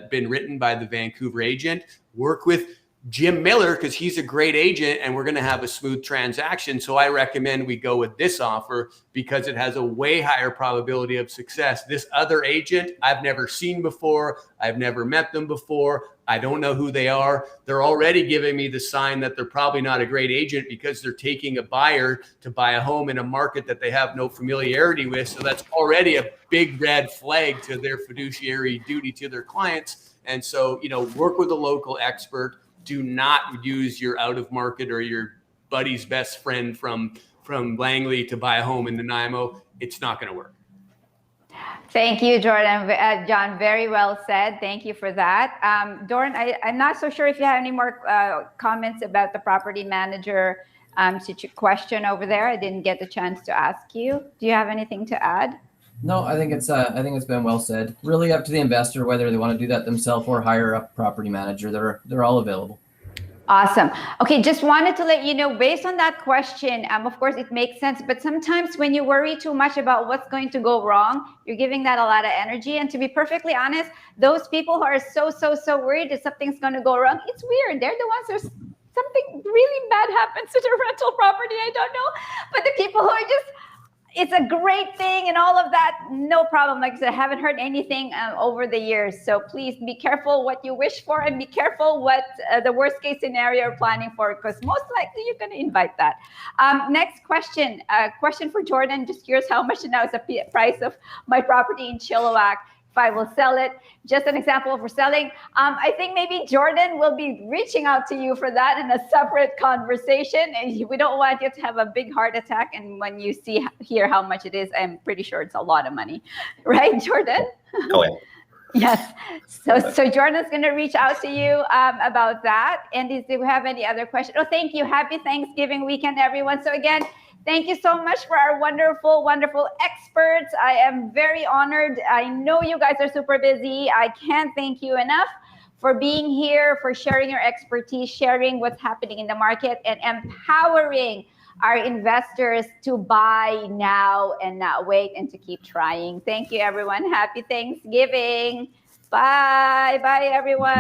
been written by the Vancouver agent. Work with Jim Miller because he's a great agent and we're going to have a smooth transaction. So I recommend we go with this offer because it has a way higher probability of success. This other agent I've never seen before. I've never met them before. I don't know who they are. They're already giving me the sign that they're probably not a great agent because they're taking a buyer to buy a home in a market that they have no familiarity with. So that's already a big red flag to their fiduciary duty to their clients. And so, work with a local expert. Do not use your out of market or your buddy's best friend from Langley to buy a home in Nanaimo. It's not going to work. Thank you, Jordan. John, very well said. Thank you for that. Doren, I'm not so sure if you have any more comments about the property manager question over there. I didn't get the chance to ask you. Do you have anything to add? No, I think it's been well said. Really up to the investor whether they want to do that themselves or hire a property manager. They're all available. Awesome. Okay, just wanted to let you know, based on that question, of course, it makes sense. But sometimes when you worry too much about what's going to go wrong, you're giving that a lot of energy. And to be perfectly honest, those people who are so worried that something's going to go wrong, it's weird. They're the ones who something really bad happens to the rental property. I don't know. But the people who are just, it's a great thing and all of that, no problem. Like I said, I haven't heard anything over the years. So please be careful what you wish for and be careful what the worst case scenario you're planning for, because most likely you're going to invite that. Next question, question for Jordan. Just curious, how much now is the price of my property in Chilliwack? If I will sell it, just an example for selling. I think maybe Jordan will be reaching out to you for that in a separate conversation. And we don't want you to have a big heart attack. And when you hear how much it is, I'm pretty sure it's a lot of money, right, Jordan? Oh, yeah. Yes. So Jordan's going to reach out to you about that. And do we have any other questions? Oh, thank you. Happy Thanksgiving weekend, everyone. So again, thank you so much for our wonderful, wonderful experts. I am very honored. I know you guys are super busy. I can't thank you enough for being here, for sharing your expertise, sharing what's happening in the market, and empowering our investors to buy now and not wait and to keep trying. Thank you, everyone. Happy Thanksgiving. Bye. Bye, everyone.